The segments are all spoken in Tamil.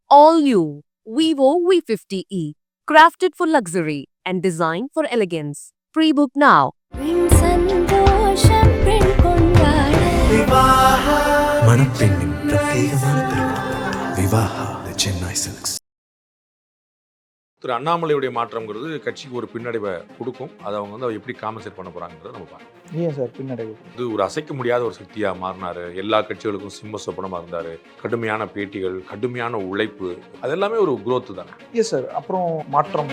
All new Vivo V50e, crafted for luxury and designed for elegance. Pre-book now. சந்தோஷம் பெண் கொண்டாட மணப்பெண்ணின் பிரத்யேகமான திருமணம் விவாஹா தி சென்னை சில்க்ஸ். திரு அண்ணாமலையுடைய மாற்றம்ங்கிறது கட்சிக்கு ஒரு பின்னடைவை கொடுக்கும். அதை அவங்க வந்து எப்படி காம்பன்சேட் பண்ண போறாங்கிறத நம்ம பார்க்கலாம். ஏன் சார் பின்னடைவு? இது ஒரு அசைக்க முடியாத ஒரு சக்தியா மாறினாரு. எல்லா கட்சிகளுக்கும் சிம்ம சொப்பனமா இருந்தாரு. கடுமையான பேட்டிகள், கடுமையான உழைப்பு, அது எல்லாமே ஒரு growth தானே. Yes sir. அப்புறம் மாற்றம்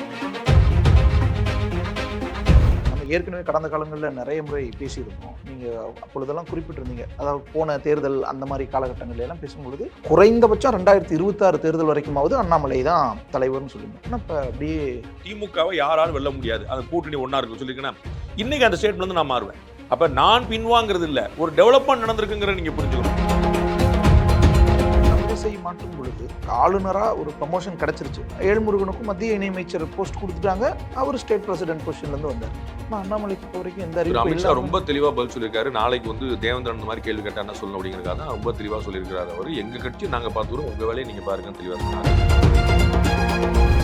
நம்ம ஏற்கனவே கடந்த காலங்களில் நிறைய முறை பேசியிருக்கோம். நீங்கள் அப்பொழுதெல்லாம் குறிப்பிட்டிருந்தீங்க, அதாவது போன தேர்தல் அந்த மாதிரி காலகட்டங்கள்ல எல்லாம் பேசும்பொழுது குறைந்தபட்சம் 2026 தேர்தல் வரைக்குமாவது அண்ணாமலை தான் தலைவர்னு சொல்லுங்க. ஆனால் இப்போ அப்படியே திமுகவை யாராலும் வெல்ல முடியாது, அந்த கூட்டணி ஒன்னா இருக்கு சொல்லியிருக்கேன்னா இன்னைக்கு அந்த ஸ்டேட்மெண்ட் வந்து நான் மாறுவேன். அப்ப நான் பின்வாங்கிறது இல்ல, ஒரு டெவலப்மெண்ட் நடந்திருக்குங்கிற நீங்க புரிஞ்சுக்கணும். திசை மாற்றும் பொழுது ஆளுநராக ஒரு ப்ரமோஷன் கிடைச்சிருச்சு. ஏழ்முருகனுக்கும் மத்திய இணையமைச்சர் போஸ்ட் கொடுத்துட்டாங்க. அவர் ஸ்டேட் பிரசிடென்ட் பொசிஷன்லேருந்து வந்தார். ஆனால் அண்ணாமலைக்கு இப்போ வரைக்கும் எந்த அறிவிப்பும் அமித்ஷா இல்லை. ரொம்ப தெளிவா பதில் சொல்லியிருக்காரு. நாளைக்கு வந்து தேவேந்திரன் அந்த மாதிரி கேள்வி கேட்டா என்ன சொல்லணும் அப்படிங்கிறதுக்காக தான் ரொம்ப தெளிவா சொல்லியிருக்காரு. அவர் எங்க கட்சி நாங்க பார்த்துக்கிறோம், உங்க வேலையை நீங்க பாருங்கன்னு தெளிவா சொன்னாரு.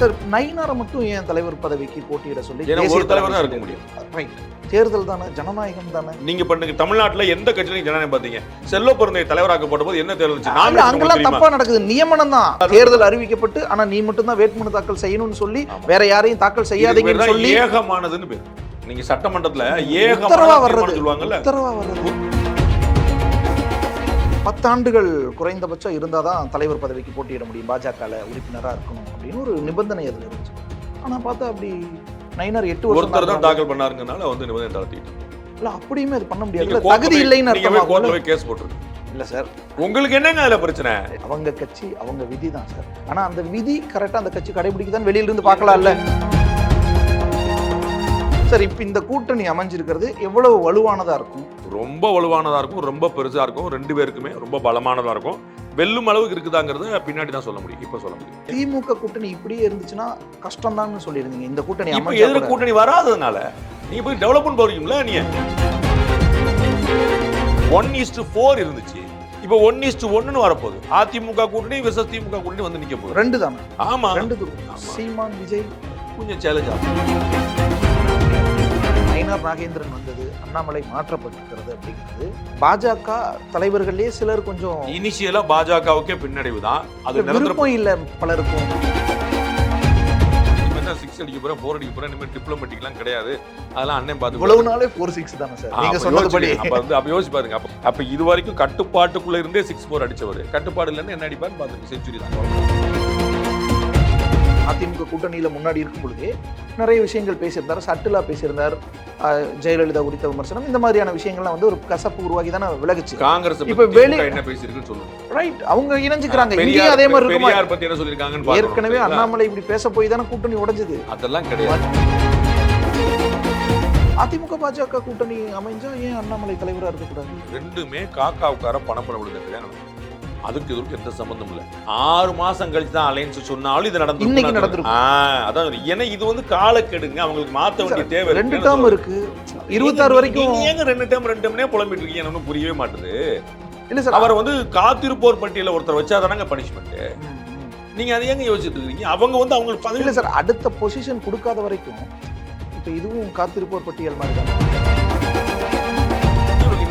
சார், நயினாரை மட்டும் ஏன் தலைவர் பதவிக்கு போட்டியிட சொல்லி? ஏன்னா தேசிய ஒரு தலைவர் தான் இருக்க தலைவர் முடியும். ரைட். தேர்தல் தானே, ஜனநாயகம் தானே. நீங்க பண்ணுங்க. தமிழ்நாட்டுல எந்த கட்சியிலும் ஜனநாயகம் பாத்தீங்க? செல்வ பிறந்தை தலைவராக்கப்பட்ட போது என்ன தேர்தல் இருந்துச்சு? இல்ல, அங்கெல்லாம் தப்பா நடக்குது. நியமனம் தான். தேர்தல் அறிவிக்கப்பட்டு ஆனா நீ மட்டும் தான் வேட்புமனு தாக்கல் செய்யணும்னு சொல்லி வேற யாரையும் தாக்கல் செய்யாதீங்கன்னு சொல்லி ஏகமானதுன்னு பேர். நீங்க சட்டமன்றத்துல உத்தரவா ஏகமான வர்றது, சொல்லுவாங்கல்ல. உத்தரவா வர்றது. 10 ஆண்டுகள் குறைந்தபட்சம் இருந்தாதான் தலைவர் பதவிக்கு போட்டியிட முடியும், பாஜகல உறுப்பினரா இருக்கணும் அப்படின்னு ஒரு நிபந்தனை அதுல இருந்துச்சு. ஆனா பார்த்தா அப்படி நயினார் 8 வருஷம் ஒருத்தர் தான் தாக்கல் பண்ணாருங்கனால வந்து நிபந்தனை தளர்த்திட்டு. இல்ல, அப்படியுமே அது பண்ண முடியாது. நீங்க இல்ல, தகுதி இல்லைன்னு அர்த்தமா? கோர்ட்ல போய் கேஸ் போட்டுருக்கு. இல்ல சார், உங்களுக்கு என்னங்க அதுல பிரச்சனை? அவங்க கட்சி அவங்க விதி தான் சார். ஆனா அந்த விதி கரெக்டா அந்த கட்சி கடைபிடிக்குதான் வெளியில இருந்து பார்க்கலாம்ல சார். இப்ப இந்த கூட்டணி அமைஞ்சிருக்கிறது எவ்வளவு வலுவானதா இருக்கும்? ரொம்ப வலுவானதா இருக்கும், ரொம்ப பெருசா இருக்கும், ரெண்டு பேருக்குமே ரொம்ப பலமானதா இருக்கும். வெல்லும் அளவுக்கு இருக்குதாங்கிறத பின்னாடி தான் சொல்ல முடியும், இப்ப சொல்ல முடியும். திமுக கூட்டணி இப்படியே இருந்துச்சுன்னா கஷ்டம் தான் சொல்லியிருந்தீங்க. இந்த கூட்டணி இப்ப எதிர கூட்டணி வராததுனால நீங்க போய் டெவலப்மெண்ட் போறீங்களா? நீங்க 1:4 இருந்துச்சு, இப்ப 1:1 வரப்போகுது. அதிமுக கூட்டணி விசஸ் திமுக கூட்டணி வந்து நிக்க போகுது. 2 தானே? ஆமா, 2 சீமான் விஜய் கொஞ்சம் சேலஞ்ச் ஆகும். நயினார் நாகேந்திரன் வந்தது, அண்ணாமலை மாற்றப்பட்டிருக்கிறது அப்படிங்கிறது பாஜக தலைவர்களே சிலர் கொஞ்சம் இனிஷியலா பாஜகவுக்கே பின்னடைவு தான். அது விருப்பம் இல்ல பலருக்கும். 6 அடிக்க போறேன், 4 அடிக்க போறேன், இனிமேல் டிப்ளமேட்டிக்லாம் கிடையாது, அதெல்லாம் அண்ணன் பார்த்து இவ்வளவு நாளே 4-6 தானே சார் நீங்க சொன்னதுபடி. அப்ப யோசிச்சு பாருங்க. அப்ப இது வரைக்கும் கட்டுப்பாட்டுக்குள்ள இருந்தே 6-4 அடிச்சவர், கட்டுப்பாடு இல்லைன்னு என்ன அடிப்பாருன்னு பார்த்துருக்கு. செஞ்சுரி தான். அதிமுக கூட்டணியில முன்னாடி இருக்கும் பொழுதே நிறைய விஷயங்கள் பேசியிருந்தார், சட்டிலா பேசியிருந்தார். ஜெயலலிதா குறித்த விமர்சனம், இந்த மாதிரியான விஷயங்கள்லாம் வந்து ஒரு கசப்பு உருவாக்கி தானே விலகுச்சு. காங்கிரஸ் இப்ப என்ன பேசியிருக்குன்னு சொல்லுங்க. ரைட், அவங்க இணைஞ்சுக்கிறாங்க. இங்கேயும் அதே மாதிரி இருக்குமா? பெரியார் பத்தி என்ன சொல்லிருக்காங்கன்னு ஏற்கனவே அண்ணாமலை இப்படி பேச போய் தானே கூட்டணி உடைஞ்சது. அதெல்லாம் கிடையாது. அதிமுக பாஜக கூட்டணி அமைஞ்சா ஏன் அண்ணாமலை தலைவரா இருக்கக்கூடாது? ரெண்டுமே காக்காவுக்கார பணப்பட விடுங்க கல்யாணம். அதுக்கு இதுக்கு எந்த சம்பந்தம் இல்ல. 6 மாசம் கழிச்சு தான் அலைன்ஸ் சொன்னாலும் இது நடந்து இன்னைக்கு நடந்துரும். அதான் ஏன்னா இது வந்து காலக்கெடுங்க, அவங்களுக்கு மாத்த வேண்டிய தேவை. 2 டேர்ம் இருக்கு, 26 வரைக்கும். ஏங்க 2 டேர்ம்னே புலம்பிட்டு இருக்கீங்க? எனக்கு புரியவே மாட்டுது. இல்ல சார், அவர் வந்து காத்திருப்போர் பட்டியல ஒருத்தர் வச்சாதானங்க பனிஷ்மெண்ட். நீங்க அதை ஏங்க யோசிச்சுட்டு இருக்கீங்க? அவங்க வந்து அவங்களுக்கு பதவி இல்ல சார், அடுத்த பொசிஷன் கொடுக்காத வரைக்கும் இப்ப இதுவும் காத்திருப்போர் பட்டியல் மாதிரி தான்.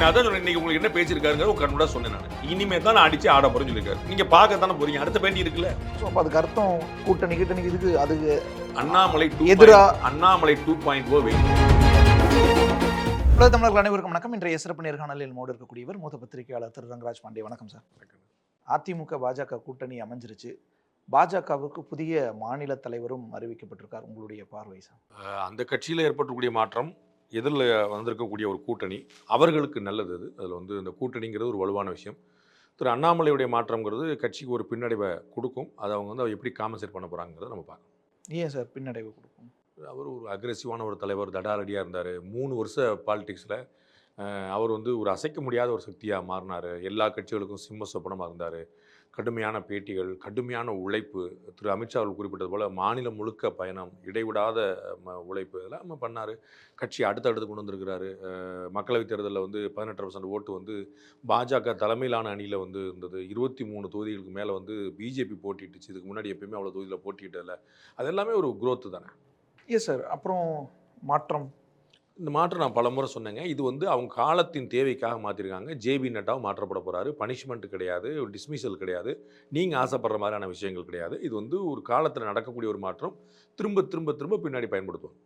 இன்னைக்கு உங்களுக்கு என்ன பேசியிருக்காருங்க கண்ணுடா சொன்னேன் நான். இனிமே தான் நான் அடிச்சு ஆட போறேன்னு சொல்லியிருக்காரு. நீங்க பார்க்க தானே போறீங்க, அடுத்த பேட்டி இருக்குல்ல. அதுக்கு அர்த்தம் கூட்டணி கிட்டணிக்கு இதுக்கு அது அண்ணாமலை எதிரா அண்ணாமலை 2.0 உலக தமிழர்கள் அனைவருக்கும் வணக்கம். இன்றைய சிறப்பு நேர்காணலில் மோடு இருக்கக்கூடியவர் மூத்த பத்திரிகையாளர் திரு ரங்கராஜ் பாண்டே. வணக்கம் சார். அதிமுக பாஜக கூட்டணி அமைஞ்சிருச்சு. பாஜகவுக்கு புதிய மாநில தலைவரும் அறிவிக்கப்பட்டிருக்கார். உங்களுடைய பார்வை சார்? அந்த கட்சியில் ஏற்பட்டக்கூடிய மாற்றம், எதிரில் வந்திருக்கக்கூடிய ஒரு கூட்டணி அவர்களுக்கு நல்லது. அது அதில் வந்து இந்த கூட்டணிங்கிறது ஒரு வலுவான விஷயம். திரு அண்ணாமலையுடைய மாற்றம்ங்கிறது கட்சிக்கு ஒரு பின்னடைவை கொடுக்கும். அதை அவங்க வந்து எப்படி காம்பன்சேட் பண்ண போகிறாங்கிறத நம்ம பார்க்கணும். ஏன் சார் பின்னடைவு கொடுக்கும்? அவர் ஒரு அக்ரெசிவான ஒரு தலைவர், தடாலடியாக இருந்தார். 3 வருஷ பாலிடிக்ஸில் அவர் வந்து ஒரு அசைக்க முடியாத ஒரு சக்தியாக மாறினார். எல்லா கட்சிகளுக்கும் சிம்ம சொப்பனமாக இருந்தார். கடுமையான பேட்டிகள், கடுமையான உழைப்பு, திரு அமித்ஷா அவர்கள் குறிப்பிட்டது போல் மாநிலம் முழுக்க பயணம், இடைவிடாத உழைப்பு இதெல்லாம் பண்ணார். கட்சி அடுத்தடுத்து கொண்டு வந்திருக்கிறாரு. மக்களவைத் தேர்தலில் வந்து 18% ஓட்டு வந்து பாஜக தலைமையிலான அணியில் வந்து இருந்தது. 23 தொகுதிகளுக்கு மேலே வந்து பிஜேபி போட்டிட்டுச்சு. இதுக்கு முன்னாடி எப்பயுமே அவ்வளோ தொகுதியில் போட்டியிட்டதில்ல. அது எல்லாமே ஒரு growth தானே. Yes sir. அப்புறம் மாற்றம் இந்த மாற்றம் நான் பலமுறை சொன்னேங்க. இது வந்து அவங்க காலத்தின் தேவைக்காக மாற்றிருக்காங்க. ஜேபி நட்டாவும் மாற்றப்பட போகிறாரு. பனிஷ்மெண்ட் கிடையாது, டிஸ்மிசல் கிடையாது, நீங்கள் ஆசைப்படுற மாதிரியான விஷயங்கள் கிடையாது. இது வந்து ஒரு காலத்தில் நடக்கக்கூடிய ஒரு மாற்றம். திரும்ப திரும்ப திரும்ப பின்னாடி பயன்படுத்துவோம்.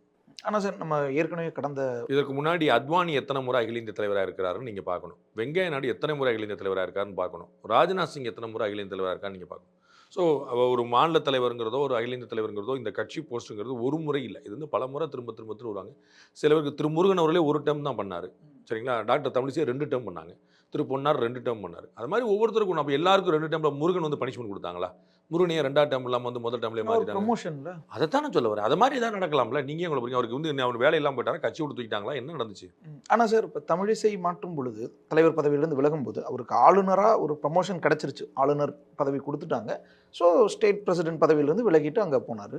ஆனால் சார் நம்ம ஏற்கனவே கடந்த இதற்கு முன்னாடி அத்வானி எத்தனை முறை அகில இந்திய தலைவராக இருக்கிறாருன்னு நீங்கள் பார்க்கணும். வெங்கைய நாயுடு எத்தனை முறை அகில இந்திய தலைவராக இருக்காருன்னு பார்க்கணும். ராஜ்நாத் சிங் எத்தனை முறை அகில இந்திய தலைவராக இருக்கான்னு நீங்கள் பார்க்கணும். ஸோ ஒரு மாநில தலைவருங்கிறதோ ஒரு அகில இந்திய தலைவருங்கிறதோ இந்த கட்சி போஸ்ட்டுங்கிறது ஒரு முறை இல்லை. இது வந்து பல முறை திரும்ப திரும்ப திரும்ப வருவாங்க. சிலவருக்கு திரு முருகன் அவர்களே ஒரு டேர்ம் தான் பண்ணார். சரிங்களா. டாக்டர் தமிழிசை 2 டேர்ம் பண்ணாங்க. திரு பொன்னார் 2 டேர்ம் பண்ணார். அது மாதிரி ஒவ்வொருத்தருக்கும் அப்போ எல்லாருக்கும் 2 டேர்மில் முருகன் வந்து பனிஷ்மெண்ட் கொடுத்தாங்களா? முருகனையே 2ஆவது டேர்ம் இல்லாமல் வந்து முதல் டேர்ம்லேயே மாறிட்டாங்க. ப்ரொமோஷன்ல அதை தான் நான் சொல்ல வரேன். அது மாதிரி தான் நடக்கலாம்ல. நீங்கள் எங்களை புரியுங்க. அவருக்கு வந்து அவர் வேலை இல்லாமல் போயிட்டாரா, கட்சி விட்டு தூக்கிட்டாங்களா, என்ன நடந்துச்சு? ஆனால் சார் இப்போ தமிழிசை மாற்றும் பொழுது தலைவர் பதவியிலேருந்து விலகும் போது அவருக்கு ஆளுநராக ஒரு ப்ரமோஷன் கிடச்சிருச்சு. ஆளுநர் பதவி கொடுத்துட்டாங்க. ஸோ ஸ்டேட் பிரசிடென்ட் பதவியிலேருந்து விலகிட்டு அங்கே போனார்.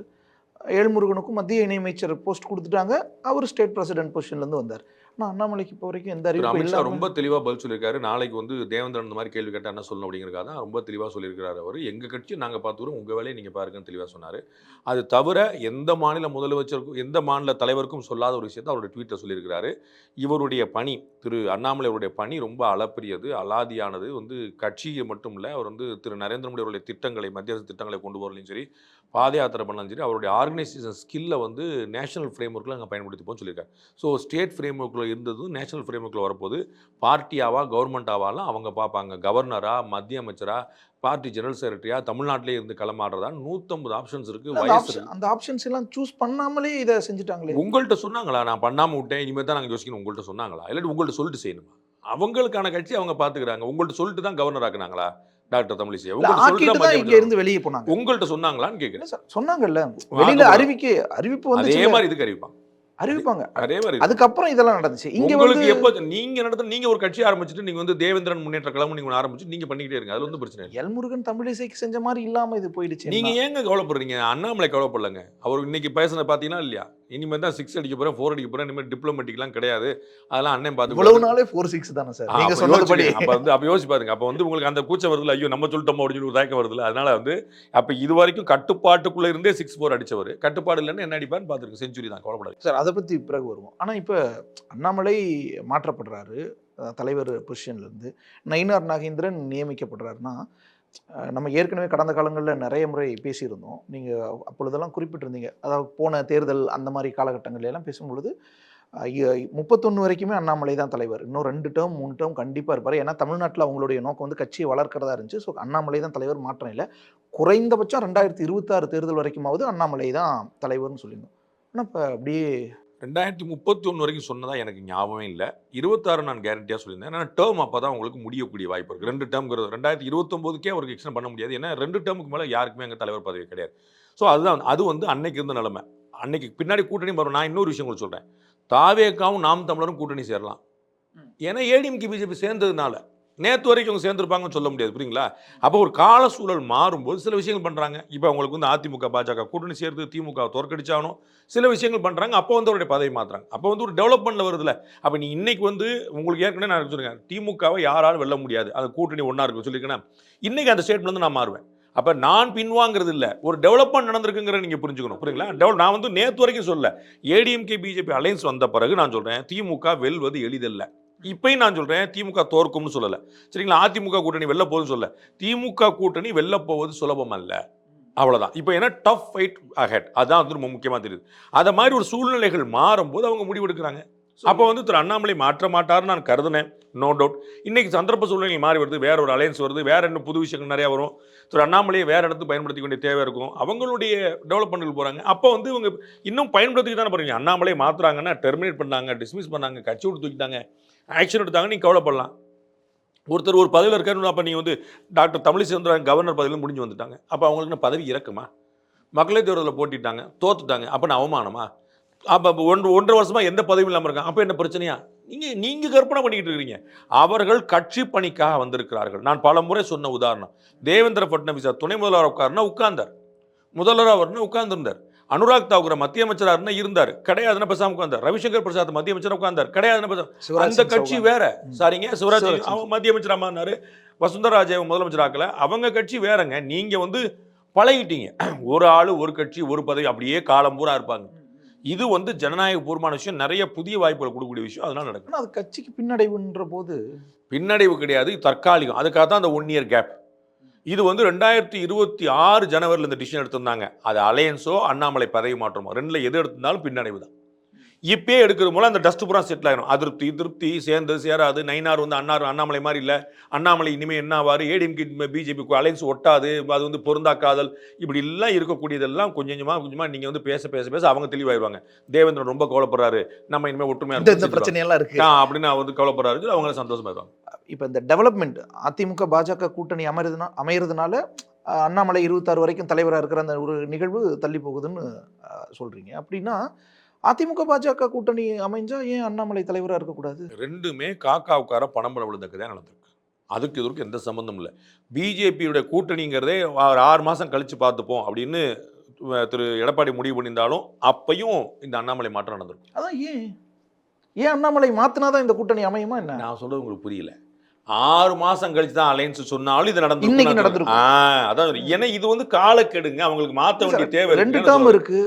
ஏழ்முருகனுக்கும் மத்திய இணையமைச்சர் போஸ்ட் கொடுத்துட்டாங்க. அவர் ஸ்டேட் பிரசிடென்ட் பொசிஷன்லேருந்து வந்தார். ஆனால் அண்ணாமலைக்கு இப்போ வரைக்கும் எந்த அறிவிப்பும் அமித்ஷா இல்லாம ரொம்ப தெளிவாக பதில் சொல்லியிருக்காரு. நாளைக்கு வந்து தேவேந்திரன் இந்த மாதிரி கேள்வி கேட்டால் என்ன சொல்லணும் அப்படிங்கிறக்காக தான் ரொம்ப தெளிவாக சொல்லியிருக்கிறாரு. அவர் எங்கள் கட்சி நாங்கள் பார்த்துக்கிறோம், உங்கள் வேலையை நீங்கள் பாருங்கன்னு தெளிவாக சொன்னார். அது தவிர எந்த மாநில முதலமைச்சருக்கும் எந்த மாநில தலைவருக்கும் சொல்லாத ஒரு விஷயத்தை அவருடைய ட்வீட்டில் சொல்லியிருக்கிறாரு. இவருடைய பணி, திரு அண்ணாமலை அவருடைய பணி ரொம்ப அளப்பரியது, அலாதியானது. வந்து கட்சியை மட்டும் இல்லை, அவர் வந்து திரு நரேந்திர மோடி அவருடைய திட்டங்களை, மத்திய அரசு திட்டங்களை கொண்டு போகிறதையும் சரி, பாத யாத்திரை பண்ணாலும் சரி, அவருடைய ஆர்கனைசேஷன் ஸ்கில்லை வந்து நேஷனல் ஃப்ரேம் ஒர்க்கில் நாங்கள் பயன்படுத்திப்போம்னு சொல்லியிருக்காரு. ஸோ ஸ்டேட் ஃப்ரேம் ஒர்க்கில் இருந்ததும் நேஷனல் ஃப்ரேம் ஒர்க்கில் வரப்போது பார்ட்டியாவா கவர்மெண்ட் ஆவாலாம் அவங்க பார்ப்பாங்க. கவர்னரா, மத்திய அமைச்சரா, பார்ட்டி ஜெனரல் செக்ரட்டரியா, தமிழ்நாட்டிலே இருந்து களமாடுறதா 150 ஆப்ஷன்ஸ் இருக்குது. வயசு அந்த ஆப்ஷன்ஸ் எல்லாம் சூஸ் பண்ணாமலே இதை செஞ்சுட்டாங்களே. உங்கள்கிட்ட சொன்னாங்களா நான் பண்ணாமல் விட்டேன், இனிமேல் தான் நாங்கள் யோசிக்கணும், உங்கள்கிட்ட சொன்னாங்களா? இல்லாட்டி உங்கள்கிட்ட சொல்லிட்டு செய்யணுமா? அவங்களுக்கான கட்சி அவங்க பார்த்துக்கிறாங்க. உங்கள்கிட்ட சொல்லிட்டு தான் கவர்னர் ஆக்குனாங்களா டாக்டர் தமிழிசை? இங்க இருந்து வெளியே போனாங்க. உங்கள்கிட்ட சொன்னாங்களான்னு கேட்குறேன். சொன்னாங்கல்ல, வெளியில அறிவிப்பு வந்து அதே மாதிரி இதுக்கு அறிவிப்பாங்க. அதே மாதிரி அதுக்கப்புறம் இதெல்லாம் நடந்துச்சு. இங்க உங்களுக்கு எப்போ நீங்க நடத்த நீங்க ஒரு கட்சி ஆரம்பிச்சுட்டு நீங்க வந்து தேவேந்திரன் முன்னேற்ற கழகம் நீங்க ஆரம்பிச்சு நீங்க பண்ணிக்கிட்டே இருங்க. அதுல வந்து பிரச்சனை இல்லை. எல்முருகன் தமிழிசைக்கு செஞ்ச மாதிரி இல்லாம இது போயிடுச்சு. நீங்க ஏங்க கவலைப்படுறீங்க? அண்ணாமலை கவலைப்படலங்க. அவர் இன்னைக்கு பேசுனது பாத்தீங்கன்னா இல்லையா, இனிமேல் தான் 6 அடிக்க போறேன், 4 அடிக்க போறேன், இனிமேல் டிப்ளமேட்டிக்லாம் கிடையாது, அதெல்லாம் அண்ணன் பார்த்து இவ்வளவு நாளே 4-6 தானே சார் நீங்க சொன்னதுபடி. அப்ப யோசிச்சு பாருங்க. அப்ப வந்து உங்களுக்கு அந்த கூச்சம் வருதுல, ஐயோ நம்ம சொல்லிட்டோம் அப்படின்னு சொல்லி ஒரு தயக்கம் வருதுல. அதனால வந்து அப்ப இது வரைக்கும் கட்டுப்பாட்டுக்குள்ள இருந்தே 6-4 அடிச்சவர், கட்டுப்பாடு இல்லைன்னு என்ன அடிப்பான்னு பாத்துருக்கு. செஞ்சுரி தான், கவலைப்படாது சார். அதை பத்தி பிறகு வருவோம். ஆனா இப்ப அண்ணாமலை மாற்றப்படுறாரு தலைவர் பொசிஷன்ல இருந்து, நயினார் நாகேந்திரன் நியமிக்கப்படுறாருன்னா, நம்ம ஏற்கனவே கடந்த காலங்களில் நிறைய முறை பேசியிருந்தோம். நீங்கள் அப்பொழுதெல்லாம் குறிப்பிட்டிருந்தீங்க. அதாவது போன தேர்தல் அந்த மாதிரி காலகட்டங்கள்ல எல்லாம் பேசும்பொழுது 31 வரைக்குமே அண்ணாமலை தான் தலைவர், இன்னும் 2 டேர்ம் 3 டேர்ம் கண்டிப்பாக இருப்பார். ஏன்னா தமிழ்நாட்டில் அவங்களுடைய நோக்கம் வந்து கட்சியை வளர்க்கிறதா இருந்துச்சு. ஸோ அண்ணாமலை தான் தலைவர், மாற்றம் இல்லை. குறைந்தபட்சம் 2026 தேர்தல் வரைக்குமாவது அண்ணாமலை தான் தலைவர்னு சொல்லியிருந்தோம். ஆனால் இப்போ அப்படியே 2031 வரைக்கும் சொன்னதா எனக்கு ஞாபகமே இல்லை. 26 நான் கேரண்டியாக சொல்லியிருந்தேன். ஏன்னா டேர்ம் அப்போ தான் உங்களுக்கு முடியக்கூடிய வாய்ப்பு இருக்குது. 2 டேர்ம்ங்கிறது 2029க்கே அவருக்கு எக்ஸ்டெண்ட் பண்ண முடியாது. ஏன்னா 2 டேர்முக்கு மேலே யாருக்குமே அங்கே தலைவர் பதவி கிடையாது. ஸோ அதுதான், அது வந்து அன்னைக்கு இருந்த நிலைமை. அன்னைக்கு பின்னாடி கூட்டணி வரும். நான் இன்னொரு விஷயம் உங்களுக்கு சொல்கிறேன். தாவேகாவும் நாம் தமிழரும் கூட்டணி சேரலாம். ஏன்னா ஏடிஎம்கே பிஜேபி சேர்ந்ததுனால. நேற்று வரைக்கும் அவங்க சேர்ந்துருப்பாங்கன்னு சொல்ல முடியாது, புரியுங்களா? அப்போ ஒரு கால சூழல் மாறும்போது சில விஷயங்கள் பண்ணுறாங்க. இப்போ அவங்களுக்கு வந்து அதிமுக பாஜக கூட்டணி சேர்த்து திமுக தோற்கடிச்சாலும் சில விஷயங்கள் பண்ணுறாங்க. அப்போ வந்து அவருடைய பதவி மாற்றுறாங்க. அப்போ வந்து ஒரு டெவலப்மெண்ட்டில் வருதுல. அப்போ நீ இன்னைக்கு வந்து உங்களுக்கு ஏற்கனவே நான் சொல்லியிருக்கேன், திமுகவை யாராலும் வெல்ல முடியாது, அந்த கூட்டணி ஒன்றா இருக்கும் சொல்லியிருக்கேன்னா, இன்னைக்கு அந்த ஸ்டேட்மெண்ட் நான் மாறுவேன். அப்போ நான் பின்வாங்கிறது இல்லை, ஒரு டெவலப்மெண்ட் நடந்திருக்குங்கிற நீங்கள் புரிஞ்சுக்கணும், புரியுங்களா? நான் வந்து நேற்று வரைக்கும் சொல்ல, ஏடிஎம்கே பிஜேபி அலைன்ஸ் வந்த பிறகு நான் சொல்கிறேன் திமுக வெல்வது எளிதல்ல. இப்பயும் நான் சொல்றேன் திமுக தோற்கும்னு சொல்லல, சரிங்களா? அதிமுக கூட்டணி வெல்ல போகுதுன்னு சொல்ல, திமுக கூட்டணி வெல்ல போவது சுலபம் அல்ல, அவ்வளவுதான். இப்போ என்ன டஃப் ஃபைட் அஹெட், அதான் வந்து ரொம்ப முக்கியமா தெரியுது. அதை மாதிரி ஒரு சூழ்நிலைகள் மாறும்போது அவங்க முடிவெடுக்கிறாங்க. அப்போ வந்து திரு அண்ணாமலை மாற்ற மாட்டார்னு நான் கருதுனேன், நோ டவுட். இன்னைக்கு சந்தர்ப்ப சூழ்நிலைகள் மாறி வருது, வேற ஒரு அலையன்ஸ் வருது, வேற என்ன புது விஷயங்கள் நிறையா வரும். திரு அண்ணாமலையை வேற இடத்துக்கு பயன்படுத்திக்க வேண்டிய தேவை இருக்கும். அவங்களுடைய டெவலப்மெண்ட்டுக்கு போறாங்க. அப்போ வந்து இவங்க இன்னும் பயன்படுத்திக்க தானே போறீங்க. அண்ணாமலை மாத்துறாங்கன்னா டெர்மினேட் பண்ணாங்க, டிஸ்மிஸ் பண்ணாங்க, கட்சி விட்டு தூக்கிட்டாங்க, ஆக்ஷன் எடுத்தாங்க, நீங்கள் கவலைப்படலாம். ஒருத்தர் ஒரு பதவியில் இருக்காருன்னு அப்போ நீங்கள் வந்து டாக்டர் தமிழிசை கவர்னர் பதவியில் முடிஞ்சு வந்துட்டாங்க. அப்போ அவங்களுக்கு பதவி இறக்குமா? மக்களவைத் தேர்தலில் போட்டிட்டாங்க, தோத்துட்டாங்க, அப்போ நான் அவமானமா? அப்போ 1.5 வருஷமா எந்த பதவியும் இல்லாமல் இருக்காங்க. அப்போ என்ன பிரச்சனையா? நீங்க கற்பனை பண்ணிக்கிட்டு இருக்கிறீங்க. அவர்கள் கட்சி பணிக்காக வந்திருக்கிறார்கள். நான் பல முறை சொன்ன உதாரணம், தேவேந்திர ஃபட்னவிஸ் துணை முதல்வர் உட்கார்னா உட்கார்ந்தார், முதல்வராக வரணும் உட்கார்ந்துருந்தார். அனுராக் தாக்கூர் மத்திய அமைச்சராக இருந்தா இருந்தார், கிடையாதுன்னா பேசாம உட்கார்ந்தார். ரவிசங்கர் பிரசாத் மத்திய அமைச்சராக உட்கார்ந்தார், கிடையாதுன்னா பேசாம. அந்த கட்சி வேற. சாரிங்க, சிவராஜ் அவன் மத்திய அமைச்சராக மாறினாரு, வசுந்தரா ராஜே முதலமைச்சராக்கல, அவங்க கட்சி வேறங்க. நீங்க வந்து பழகிட்டீங்க, ஒரு ஆளு ஒரு கட்சி ஒரு பதவி அப்படியே காலம் பூரா இருப்பாங்க. இது வந்து ஜனநாயக பூர்வமான விஷயம், நிறைய புதிய வாய்ப்புகள் கொடுக்கக்கூடிய விஷயம், அதனால நடக்கும். அது கட்சிக்கு பின்னடைவுன்ற போது பின்னடைவு கிடையாது, தற்காலிகம். அதுக்காக தான் அந்த 1 இயர் கேப். இது வந்து 2026 ஜனவரியில் இந்த டிசிஷன் எடுத்திருந்தாங்க. அது அலையன்ஸோ அண்ணாமலை பதவி மாற்றமோ ரெண்டுல எது எடுத்திருந்தாலும் பின்னடைவு தான். இப்பயே எடுக்கிற மூலம் அந்த டஸ்ட் பூரா செட்டில் ஆகிடும். அதிருப்தி திருப்தி சேர்ந்து சேராது. நயினார் வந்து அண்ணாமலை மாதிரி இல்லை, அண்ணாமலை இனிமேல் என்ன ஆவார், ஏடிஎம்கே பிஜேபி அலைன்ஸ் ஒட்டாது, அது வந்து பொருந்தாக்காதல், இப்படி எல்லாம் இருக்கக்கூடியதெல்லாம் கொஞ்சமாக நீங்கள் வந்து பேச பேச பேச அவங்க தெளிவாயிடுவாங்க. தேவேந்திரன் ரொம்ப கவலைப்படுறாரு, நம்ம இனிமேல் ஒற்றுமையாக இந்த பிரச்சனையெல்லாம் இருக்கு அப்படின்னு வந்து கவலைப்படுறாரு, அவங்க சந்தோஷமாயிடுவாங்க. இப்போ இந்த டெவலப்மெண்ட் அதிமுக பாஜக கூட்டணி அமையறதுனால அண்ணாமலை 26 வரைக்கும் தலைவராக இருக்கிற அந்த ஒரு நிகழ்வு தள்ளி போகுதுன்னு சொல்றீங்க. அப்படின்னா அதிமுக பாஜக கூட்டணி அமைஞ்சா ஏன் அண்ணாமலை தலைவராக இருக்கக்கூடாது? ரெண்டுமே காக்காவுக்கார பணம்பலம் விழுந்தக்கு தான் நடந்திருக்கு. அதுக்கு இதற்கு எந்த சம்பந்தம் இல்லை. பிஜேபியுடைய கூட்டணிங்கிறதே 6 மாதம் கழித்து பார்த்துப்போம் அப்படின்னு திரு எடப்பாடி முடிவு பண்ணியிருந்தாலும் அப்பையும் இந்த அண்ணாமலை மாற்றம் நடந்திருக்கும். அதான் ஏன் அண்ணாமலை மாத்தினாதான் இந்த கூட்டணி அமையுமா என்ன? நான் சொல்றது உங்களுக்கு புரியல. 6 மாசம் கழிச்சு தான் அலைன்ஸ் சொன்னாலும் இது நடந்து இன்னைக்கு நடந்திருக்கும். அதான் ஏன்னா இது வந்து காலக்கெடுங்க, அவங்களுக்கு மாத்த வேண்டிய தேவை. 2 டேர்ம் இருக்கு,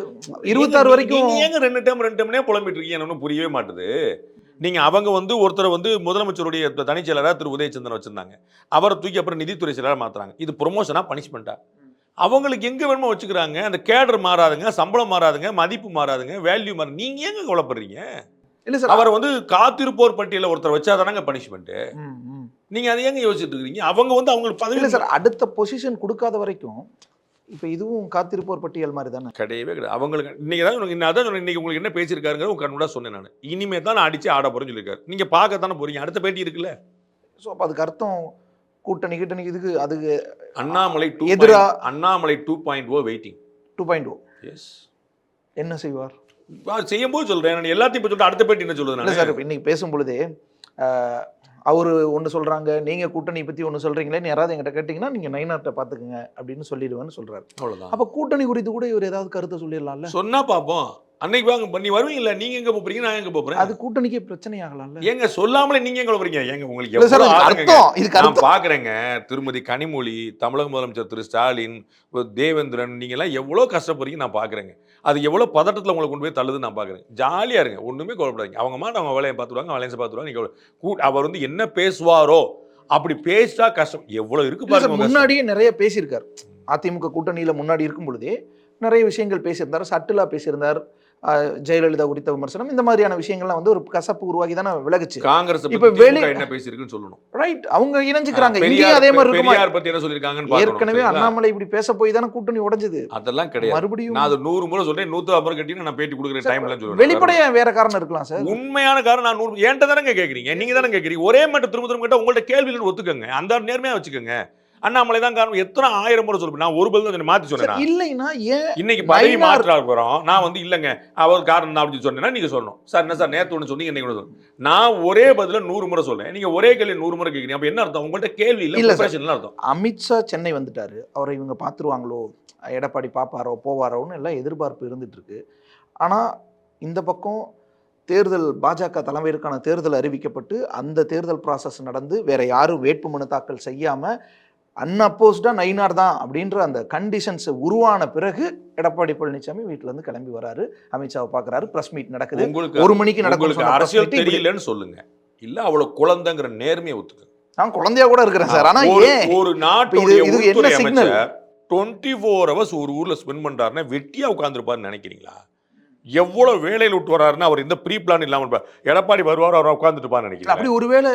26 வரைக்கும். ஏங்க 2 டேர்ம்னே புலம்பிட்டு இருக்கீங்க, எனக்கு புரியவே மாட்டுது. நீங்க அவங்க வந்து ஒருத்தரை வந்து முதலமைச்சருடைய தனிச் செயலராக திரு உதயச்சந்திரன் வச்சிருந்தாங்க, அவரை தூக்கி அப்புறம் நிதித்துறை செயலராக மாத்துறாங்க. இது ப்ரொமோஷனா பனிஷ்மெண்டா? அவங்களுக்கு எங்க வேணுமோ வச்சுக்கிறாங்க. அந்த கேடர் மாறாதுங்க, சம்பளம் மாறாதுங்க, மதிப்பு மாறாதுங்க, வேல்யூ மாறாது. நீங்க ஏங்க கவலைப்படுறீங்க? இல்ல சார், அவரை வந்து காத்திருப்போர் பட்டியல ஒருத்தர் வச்சாதானங்க பனிஷ்மெண்ட். நீங்க அதை ஏங்க யோசிச்சுட்டு இருக்கீங்க? அவங்க வந்து அவங்களுக்கு பதவி இல்லை சார், அடுத்த பொசிஷன் கொடுக்காத வரைக்கும் இப்போ இதுவும் காத்திருப்போர் பட்டியல் மாதிரி தானே? கிடையவே கிடையாது. அவங்களுக்கு இன்னைக்கு தான் இன்னைக்கு உங்களுக்கு என்ன பேசியிருக்காருங்கிற உங்க கண்ணோட சொன்னேன் நான். இனிமே தான் நான் அடிச்சு ஆட போறேன்னு சொல்லியிருக்காரு. நீங்க பார்க்கத்தானே போறீங்க, அடுத்த பேட்டி இருக்குல்ல. ஸோ அப்போ அதுக்கு அர்த்தம் கூட்டணி இதுக்கு அதுக்கு அண்ணாமலை எதிரா அண்ணாமலை 2.0 வெயிட்டிங். 2.0 எஸ். என்ன செய்வார் செய்யும்போது சொல்றேன் நான், எல்லாத்தையும் இப்போ சொல்லிட்டு அடுத்த பேட்டி என்ன சொல்லுது? இல்லை சார், இன்னைக்கு பேசும்பொழுதே அவர் ஒன்று சொல்கிறாங்க, நீங்கள் கூட்டணி பற்றி ஒன்று சொல்கிறீங்களேன்னு யாராவது என்கிட்ட கேட்டிங்கன்னா நீங்கள் நயினார்ட்ட பார்த்துக்குங்க அப்படின்னு சொல்லிடுவேன்னு சொல்கிறாரு. அவ்வளோதான். அப்போ கூட்டணி குறித்து கூட இவர் ஏதாவது கருத்தை சொல்லிடலாம்ல? சொன்னா பார்ப்போம். அன்னைக்கு வாங்க பண்ணி வருவீங்களா? நீங்க எங்க போறீங்க, நான் எங்க போறேன்? அது கூட்டணிக்கே பிரச்சனை ஆகலாம்ல? ஏங்க சொல்லாமலே நீங்க எங்க போறீங்க? ஏங்க உங்களுக்கு நான் பாக்குறேங்க, திருமதி கனிமொழி, தமிழக முதலமைச்சர் திரு ஸ்டாலின், தேவேந்திரன், நீங்க எல்லாம் எவ்வளவு கஷ்டப்படுறீங்க நான் பாக்குறேங்க. அது எவ்வளவு பதட்டத்துல உங்களை கொண்டு போய் தள்ளுது நான் பாக்குறேன். ஜாலியா இருங்க, ஒண்ணுமே கவலைப்படாதீங்க. அவங்க மாட்ட அவங்க வேலையை பார்த்துருவாங்க, வேலையை பார்த்துருவாங்க. நீங்க அவர் வந்து என்ன பேசுவாரோ அப்படி பேசிட்டா கஷ்டம் எவ்வளவு இருக்கு பாருங்க. முன்னாடியே நிறைய பேசியிருக்காரு. அதிமுக கூட்டணியில முன்னாடி இருக்கும் பொழுதே நிறைய விஷயங்கள் பேசியிருந்தார், சட்டிலா பேசியிருந்தார். ஜெயலலிதா குறித்த விமர்சனம், இந்த மாதிரியான விஷயங்கள்லாம் வந்து ஒரு கசப்பு உருவாகி தானே விலகுச்சு. காங்கிரஸ் இப்ப என்ன பேசியிருக்குன்னு சொல்லணும். ரைட், அவங்க இணைஞ்சுக்கிறாங்க. இங்கேயும் அதே மாதிரி இருக்குமா? பெரியார் பத்தி என்ன சொல்லிருக்காங்கன்னு ஏற்கனவே அண்ணாமலை இப்படி பேச போய் தானே கூட்டணி உடைஞ்சது. அதெல்லாம் கிடையாது. மறுபடியும் நான் அது 100 முறை சொல்றேன், 150 முறை கட்டி நான் பேட்டி கொடுக்குற டைம்ல சொல்றேன். வெளிப்படையா வேற காரணம் இருக்கலாம் சார். உண்மையான காரணம் நான் 100 ஏன்ட்ட தானே கேக்குறீங்க, நீங்க தானே கேக்குறீங்க. ஒரே மட்டும் திரும்ப திரும்ப கேட்டா உங்கள்ட்ட கேள்விகள் ஒத்துக்கங்க, அந்த நேர்மையா வச்சுக்கோங்க. அண்ணாமலை தான் காரணம். எத்தனை 1000 முறை சொல்லுங்க, நான் ஒரு பதில் மாத்தி சொன்னேன். இல்லைன்னா ஏன் இன்னைக்கு பதவி மாற்றா போறோம், நான் வந்து இல்லங்க அவர் காரணம் தான் அப்படின்னு சொன்னேன்னா நீங்க சொல்லணும். சார் என்ன சார் நேத்து ஒன்று சொன்னீங்க, இன்னைக்கு ஒன்று சொல்லணும். நான் ஒரே பதில 100 முறை சொல்றேன், நீங்க ஒரே கேள்வி 100 முறை கேட்குறீங்க. அப்ப என்ன அர்த்தம்? உங்கள்ட்ட கேள்வி இல்ல அர்த்தம். அமித்ஷா சென்னை வந்துட்டாரு, அவரை இவங்க பாத்துருவாங்களோ, எடப்பாடி பாப்பாரோ போவாரோன்னு எல்லாம் எதிர்பார்ப்பு இருந்துட்டு இருக்கு. ஆனா இந்த பக்கம் தேர்தல், பாஜக தலைமையிற்கான தேர்தல் அறிவிக்கப்பட்டு அந்த தேர்தல் ப்ராசஸ் நடந்து வேற யாரும் வேட்புமனு தாக்கல் செய்யாம அன்அப்போஸ்டா நயினார் தான் அப்படின்ற அந்த கண்டிஷன்ஸ் உருவான பிறகு எடப்பாடி பழனிசாமி வீட்டுல இருந்து கிளம்பி வராரு, அமித்ஷாவை பாக்குறாரு, பிரஸ் மீட் நடக்குது. 1 மணிக்கு நடக்கும். அரசியல் தெரியலன்னு சொல்லுங்க, இல்ல அவ்வளவு குழந்தைங்கிற நேர்மையை ஒத்துக்கு. நான் குழந்தையா கூட இருக்கிறேன் சார். ஆனா ஏன் ஒரு நாட்டுடைய உள்துறை அமைச்சர் 24 hours ஒரு ஊர்ல ஸ்பெண்ட் பண்றாருன்னா வெட்டியா உட்கார்ந்துருப்பாருன்னு நினைக்கிறீங்களா? எவ்வளவு வேலையில விட்டு வர்றாருன்னா அவர் இந்த ப்ரீ பிளான் இல்லாம எடப்பாடி வருவார், அவர் உட்கார்ந்துட்டு நினைக்கிறேன். அப்படி ஒருவேளை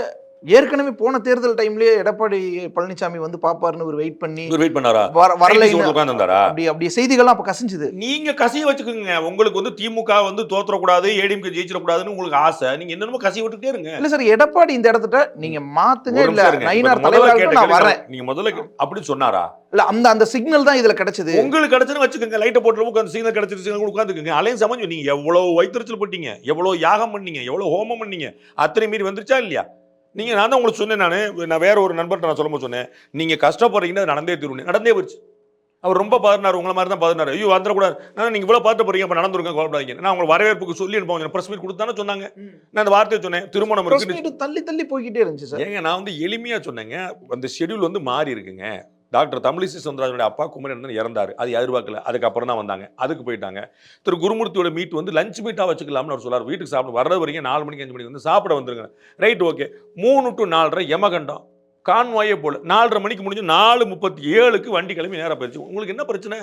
ஏற்கனவே போன தேர்தல் டைம்லயே எடப்பாடி பழனிசாமி வந்து பாப்பாருன்னு ஒரு வெயிட் பண்ணி இவர் வெயிட் பண்ணாரா? வரலை உட்கார்ந்தாரா? அப்படி செய்திகள்லாம் அப்ப கசிஞ்சுது. நீங்க கசிய வச்சுக்கோங்க. உங்களுக்கு வந்து திமுக வந்து தோற்றக்கூடாது, ஏடிஎம்கே ஜெயிச்சிடக்கூடாதுன்னு உங்களுக்கு ஆசை. நீங்க என்னென்னமோ கசிய விட்டுட்டே இருங்க. இல்ல சார், எடப்பாடி இந்த இடத்துல நீங்க மாத்துங்க, இல்ல நயினார் தலைவராக நான் வரேன் நீங்க முதல்ல அப்படி சொன்னாரா? இல்ல அந்த சிக்னல் தான் இதுல கிடைச்சது. உங்களுக்கு கிடைச்சுன்னு வச்சுக்கோங்க, லைட்டை போட்டு உட்காந்து சிக்னல் கிடைச்சிருச்சு உட்காந்துக்கோங்க. அலையன்ஸ் அமைஞ்சு நீங்க எவ்வளவு வைத்தறிச்சல் போட்டீங்க, எவ்வளவு யாகம் பண்ணீங்க, எவ்வளவு ஹோமம் பண்ணீங்க, அத்தனை மீறி வந்துருச்சா இல்லையா? நீங்க நான் தான் உங்களுக்கு சொன்னேன், நான் வேற ஒரு நண்பர்கிட்ட நான் சொல்லும்போது சொன்னேன், நீங்க கஷ்டப்படுறீங்கன்னா நடந்தே தீர்வு. நடந்தே போச்சு. அவர் ரொம்ப பதறினார், உங்களை மாதிரி தான் பதறினார். ஐயோ வந்துடக்கூடாது, நீங்க இவ்வளவு பார்த்து போறீங்க, அப்ப நடந்துருங்க, கோபப்படாதீங்க. நான் உங்களுக்கு வரவேற்புக்கு சொல்லி அனுப்புவாங்க, பிரஸ் மீட் கொடுத்தானே சொன்னாங்க. நான் அந்த வார்த்தையை சொன்னேன், திருமணம் இருக்கு தள்ளி தள்ளி போய்கிட்டே இருந்துச்சு சார். ஏங்க நான் வந்து எளிமையா சொன்னேங்க, அந்த ஷெட்யூல் வந்து மாறி இருக்குங்க. டாக்டர் தமிழிசை சவுந்தரராஜனுடைய அப்பா குமரன் இறந்தாரு, அது எதிர்பார்க்கல, அதுக்கப்புறம் தான் வந்தாங்க, அதுக்கு போயிட்டாங்க. திரு குருமூர்த்தியோட மீட் வந்து லஞ்ச் மீட்டா வச்சுக்கலாம்னு அவர் சொல்லார். வீட்டுக்கு சாப்பிட வர்றது வரைக்கும் 4 மணிக்கு 5 மணிக்கு வந்து சாப்பிட வந்துருங்க. Right, okay. 3 to 4:30 யமகண்டம் கான்வாயே போல 4:30 மணிக்கு முடிஞ்சு 4:37க்கு வண்டி கிளம்பி நேரம் போயிடுச்சு. உங்களுக்கு என்ன பிரச்சனை?